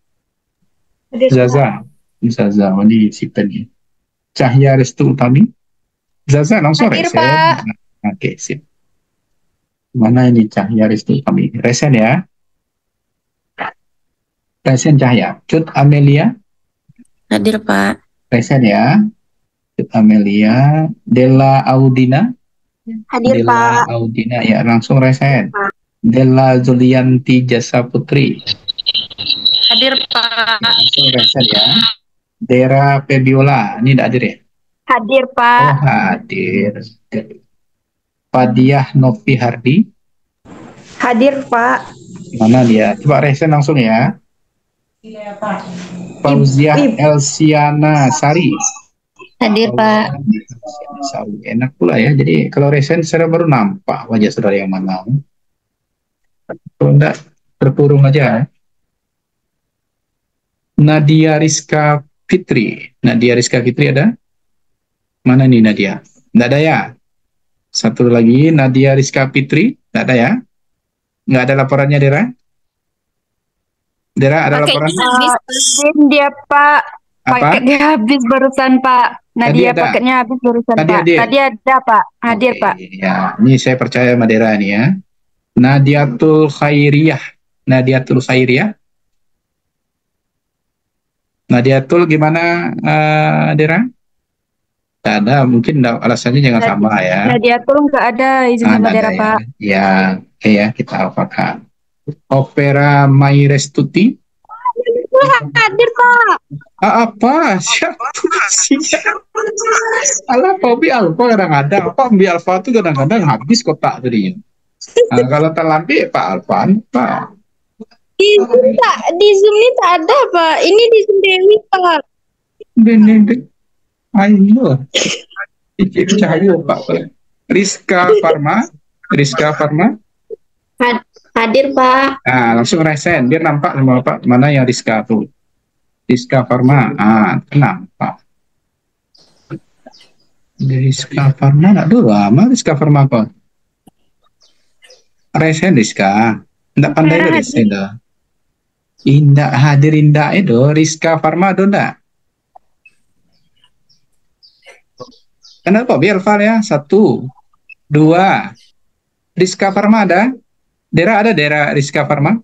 [SPEAKER 5] Hadir, Pak.
[SPEAKER 1] Zaza, ini si Penny. Cahya Restu Utami, Zaza langsung
[SPEAKER 4] Hadir,
[SPEAKER 1] resen.
[SPEAKER 4] Pak.
[SPEAKER 1] Oke, sip. Mana ini Cahya Restu Utami? Resen ya. Resen Cahya. Cut Amelia,
[SPEAKER 6] Hadir Pak.
[SPEAKER 1] resen ya. Cut Amelia. Della Audina,
[SPEAKER 4] Hadir,
[SPEAKER 1] Della
[SPEAKER 4] Pak.
[SPEAKER 1] Audina, ya langsung resen. Della Zulianti Jasa Putri,
[SPEAKER 4] Hadir, Pak.
[SPEAKER 1] ya, langsung resen ya. Dera Febiola, ini tidak hadir ya?
[SPEAKER 4] Hadir,
[SPEAKER 1] Oh,
[SPEAKER 4] Pak.
[SPEAKER 1] hadir. Padiah Novi Hardi,
[SPEAKER 4] Hadir, Pak.
[SPEAKER 1] Mana dia? Coba resen langsung ya. Fauziah Elsiana Sari.
[SPEAKER 2] Hadir, Pak.
[SPEAKER 1] Elsiana Sari. Enak pula ya. Jadi kalau resen saya baru nampak wajah saudara yang mana. Kalau enggak, terpurung aja. Nadia Rizka Fitri. Nadia Rizka Fitri ada? Mana nih Nadia? Enggak ada ya? Satu lagi, Nadia Rizka Fitri. Enggak ada ya? Enggak ada laporannya, Dera? Dera, ada laporan?
[SPEAKER 3] Izin dia Pak.
[SPEAKER 1] Apa?
[SPEAKER 3] Paketnya habis barusan Pak. Nadia
[SPEAKER 1] ada?
[SPEAKER 3] paketnya habis barusan
[SPEAKER 1] Tadi
[SPEAKER 3] Pak.
[SPEAKER 1] hadir?
[SPEAKER 3] Tadi ada Pak. Hadir
[SPEAKER 1] Oke,
[SPEAKER 3] Pak.
[SPEAKER 1] ya, ini saya percaya sama Dera nih ya. Nadiatul Khairiyah. Nadiatul Khairiyah. Nadiatul gimana, Dera? Tidak ada, mungkin alasannya jangan sama ya.
[SPEAKER 3] Nadia tuh nggak ada izin sama
[SPEAKER 1] Nggak
[SPEAKER 3] daerah
[SPEAKER 1] ada
[SPEAKER 3] Pak.
[SPEAKER 1] ya. Oke ya, kita apakan. Opera Mairestuti.
[SPEAKER 3] Hadir Pak.
[SPEAKER 1] Apa? Siapa sih? Alah, Pobi Alfa kadang-kadang. Apa Bi Alfa itu kadang-kadang habis kotak tadinya. Nah, kalau terlambi Pak Alfan, Pak.
[SPEAKER 4] Di Zoom ini tak ada, Pak. Ini di Zoom Dewi, Pak.
[SPEAKER 1] Bener. Ayo. Cicip Cahyo, Pak. Rizka Farma.
[SPEAKER 2] Hadir, Pak.
[SPEAKER 1] Nah, langsung resen. Biar nampak sama Pak mana yang Rizka tuh. Rizka Farma. Nampak. Rizka Farma, enggak dulu lama Rizka Farma kok. Resen Rizka. Enggak pandai lo resen dah. Indah hadir indah itu Rizka Farma do enggak? Kenapa biar Far ya? 1, 2. Rizka Farma ada? Dera ada Dera Rizka Farma?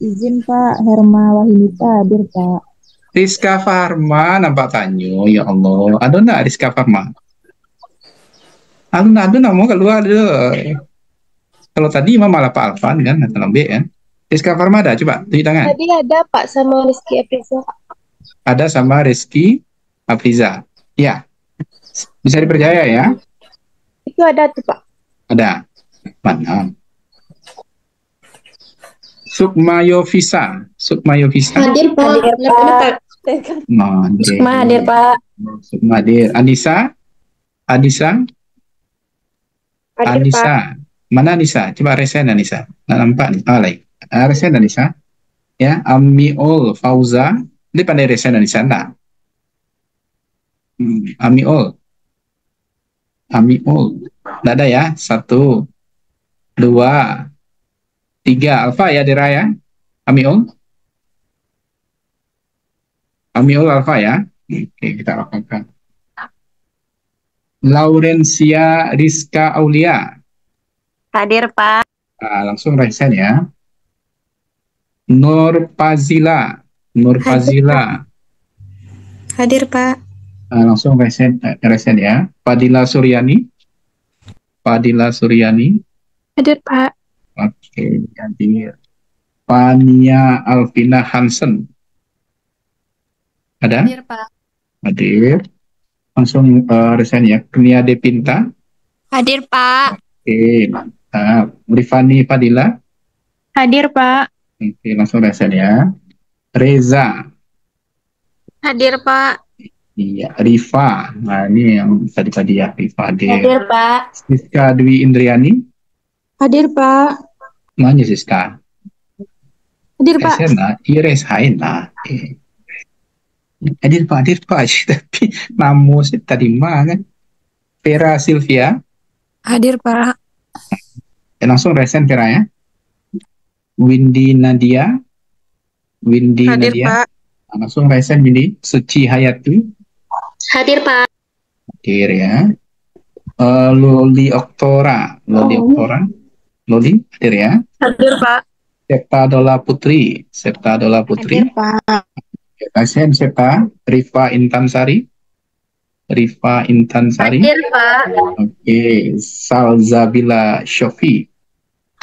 [SPEAKER 5] Izin Pak, Herma Wahinita hadir Pak.
[SPEAKER 1] Rizka Farma nampak tanyo, ya Allah. Ada enggak Rizka Farma? Ada nama keluar deh. Kalau tadi malah Pak Alfan kan, atau lebih kan. Rizka Farma ada, coba tunjuk tangan.
[SPEAKER 4] Tadi ada Pak sama Rizky Apriza.
[SPEAKER 1] Ada sama Rizky Apriza. Ya, bisa dipercaya ya?
[SPEAKER 4] Itu ada tuh Pak.
[SPEAKER 1] Ada. Mana? Sukmayovisa.
[SPEAKER 2] Hadir, Pak.
[SPEAKER 4] Hadir, Pak.
[SPEAKER 1] Sukma
[SPEAKER 4] Hadir, Pak.
[SPEAKER 1] Sukma hadir. Anissa.
[SPEAKER 4] Hadir, Pak.
[SPEAKER 1] Mana Anissa? Coba resen Anissa. Nggak nampak nih. Lagi. Resen Anissa. Ya, Amiol Fauza. Ini pandai resen Anissa enggak? Amiol. Nggak ada ya? 1, 2, 3. Alfa ya Dera ya? Amiol Alfa ya? Oke, kita lakukan. Laurencia Rizka Aulia.
[SPEAKER 3] Hadir Pak.
[SPEAKER 1] Langsung resen ya. Nur Fazila.
[SPEAKER 6] Hadir, Pak.
[SPEAKER 1] Langsung resen ya. Fadila Suryani.
[SPEAKER 3] Hadir Pak.
[SPEAKER 1] Oke, hadir. Fania Alvina Hansen. Ada?
[SPEAKER 2] Hadir, Pak.
[SPEAKER 1] Hadir. Langsung resen ya. Kurnia Depinta.
[SPEAKER 2] Hadir, Pak.
[SPEAKER 1] Oke, mantap. Rifani Fadila.
[SPEAKER 3] Hadir Pak.
[SPEAKER 1] Oke, langsung resen ya. Reza.
[SPEAKER 2] Hadir, Pak.
[SPEAKER 1] Iya, Rifa. Nah, ini yang tadi ya, Rifa.
[SPEAKER 2] Hadir, Pak.
[SPEAKER 1] Siska Dwi Indriani.
[SPEAKER 3] Hadir Pak.
[SPEAKER 1] Mana Siska?
[SPEAKER 3] Hadir Pak.
[SPEAKER 1] Esena, Ires Haina. Hadir Pak. Tapi namu sih tadi mana? Vera Sylvia.
[SPEAKER 6] Hadir, Pak.
[SPEAKER 1] Langsung resen Vera ya. Windy Nadia.
[SPEAKER 6] Hadir, Pak.
[SPEAKER 1] Langsung resen Windy. Suci Hayati.
[SPEAKER 2] Hadir, Pak.
[SPEAKER 1] Hadir ya. Loli Oktora. Loli hadir ya.
[SPEAKER 4] Hadir, Pak.
[SPEAKER 1] Septa Dola Putri.
[SPEAKER 2] Hadir, Pak.
[SPEAKER 1] Pasien Septa. Rifa Intansari.
[SPEAKER 2] Hadir, Pak.
[SPEAKER 1] Oke. Salzabila Shofi.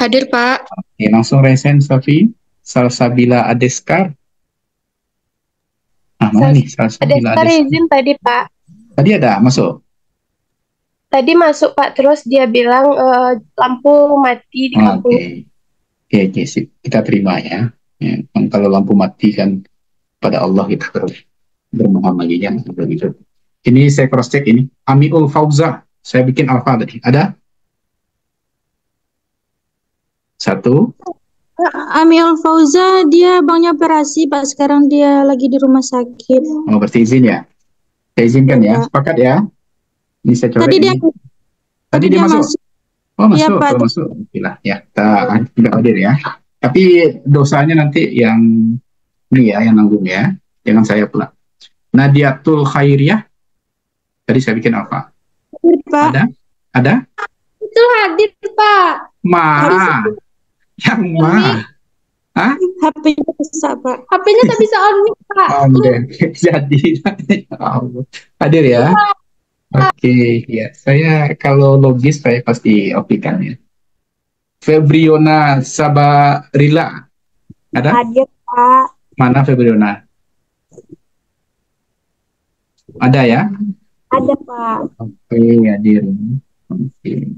[SPEAKER 2] Hadir, Pak.
[SPEAKER 1] Oke, langsung resen Shofi. Salsabila Adeskar. Mana nih Salsabila
[SPEAKER 4] Ada
[SPEAKER 1] Adeskar?
[SPEAKER 4] izin tadi, Pak.
[SPEAKER 1] Tadi ada masuk.
[SPEAKER 4] Tadi masuk, Pak. Terus dia bilang lampu mati di kampung.
[SPEAKER 1] Oke. Oke, sip. Kita terima ya. Kalau lampu mati kan pada Allah kita bermohon lagi ya. Begitu. Ini saya cross check ini. Amiul Fauza. Saya bikin alfa tadi. Ada? Satu.
[SPEAKER 3] Amiul Fauza, dia abangnya operasi, Pak. Sekarang dia lagi di rumah sakit.
[SPEAKER 1] Oh, berarti izin ya? Saya izinkan ya. Sepakat ya? Ini saya coret
[SPEAKER 3] Tadi
[SPEAKER 1] ini. Tadi dia masuk. Oh, masuk.
[SPEAKER 3] Iya, Pak.
[SPEAKER 1] Kalau masuk. Gila. Ya, kita hadir ya. Tapi dosanya nanti yang ini ya, yang nanggung ya. Jangan saya pula. Nadiatul Khairiyah. Tadi saya bikin apa?
[SPEAKER 3] Pak.
[SPEAKER 1] Ada?
[SPEAKER 2] Itu hadir, Pak.
[SPEAKER 1] Yang
[SPEAKER 3] HP-nya rusak, Pak.
[SPEAKER 2] HP-nya tak bisa on mic, Pak.
[SPEAKER 1] Jadi hadir ya. Oke, ya. Saya kalau logis saya pasti opikan ya. Febriona Sabarila. Ada?
[SPEAKER 3] Hadir, Pak.
[SPEAKER 1] Mana Febriona? Ada ya?
[SPEAKER 3] Ada, Pak.
[SPEAKER 1] Oke, hadir. Oke.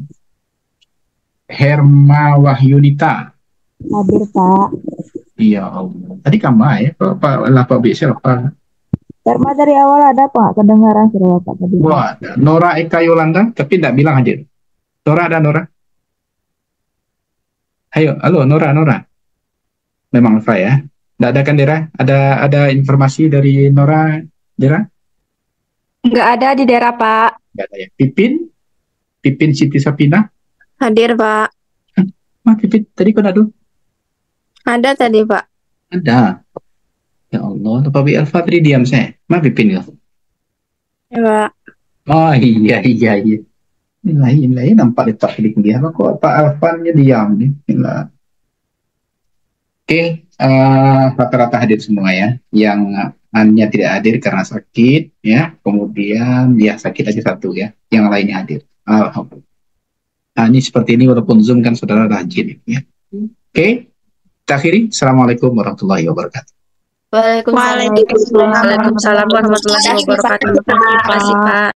[SPEAKER 1] Herma Wahyunita.
[SPEAKER 3] Hadir, Pak.
[SPEAKER 1] Iya Allah. Tadi kamu ya? Pak bisa apa?
[SPEAKER 3] Herma dari awal ada, Pak. Kedengaran suara Pak tadi.
[SPEAKER 1] Wah, Nora Eka Yolanda, tapi tidak bilang hadir. Nora ada Nora? Ayo, halo Nora. Memang Alfa ya? Tidak ada kan Dera? Ada informasi dari Nora, Dera?
[SPEAKER 3] Nggak ada di daerah, Pak.
[SPEAKER 1] Tidak ada ya. Pipin Siti Sapina?
[SPEAKER 6] Hadir, Pak.
[SPEAKER 1] Pipin, tadi kau ada?
[SPEAKER 6] Ada tadi, Pak.
[SPEAKER 1] Ada. Ya Allah, Pak Bi Alfa tadi diam saya. Pipin ya?
[SPEAKER 6] Ya, Pak.
[SPEAKER 1] Oh iya. Ini nampak letak dia. Kok Pak Alfa-nya diam nih? Oke, rata-rata hadir semua ya. Yang hanya tidak hadir karena sakit ya. Kemudian ya sakit aja satu ya. Yang lainnya hadir. Alhamdulillah. Nah, ini seperti ini walaupun Zoom kan saudara rajin ya. Oke, kita akhiri. Assalamualaikum warahmatullahi wabarakatuh.
[SPEAKER 6] Waalaikumsalam warahmatullahi wabarakatuh. Terima kasih, Pak.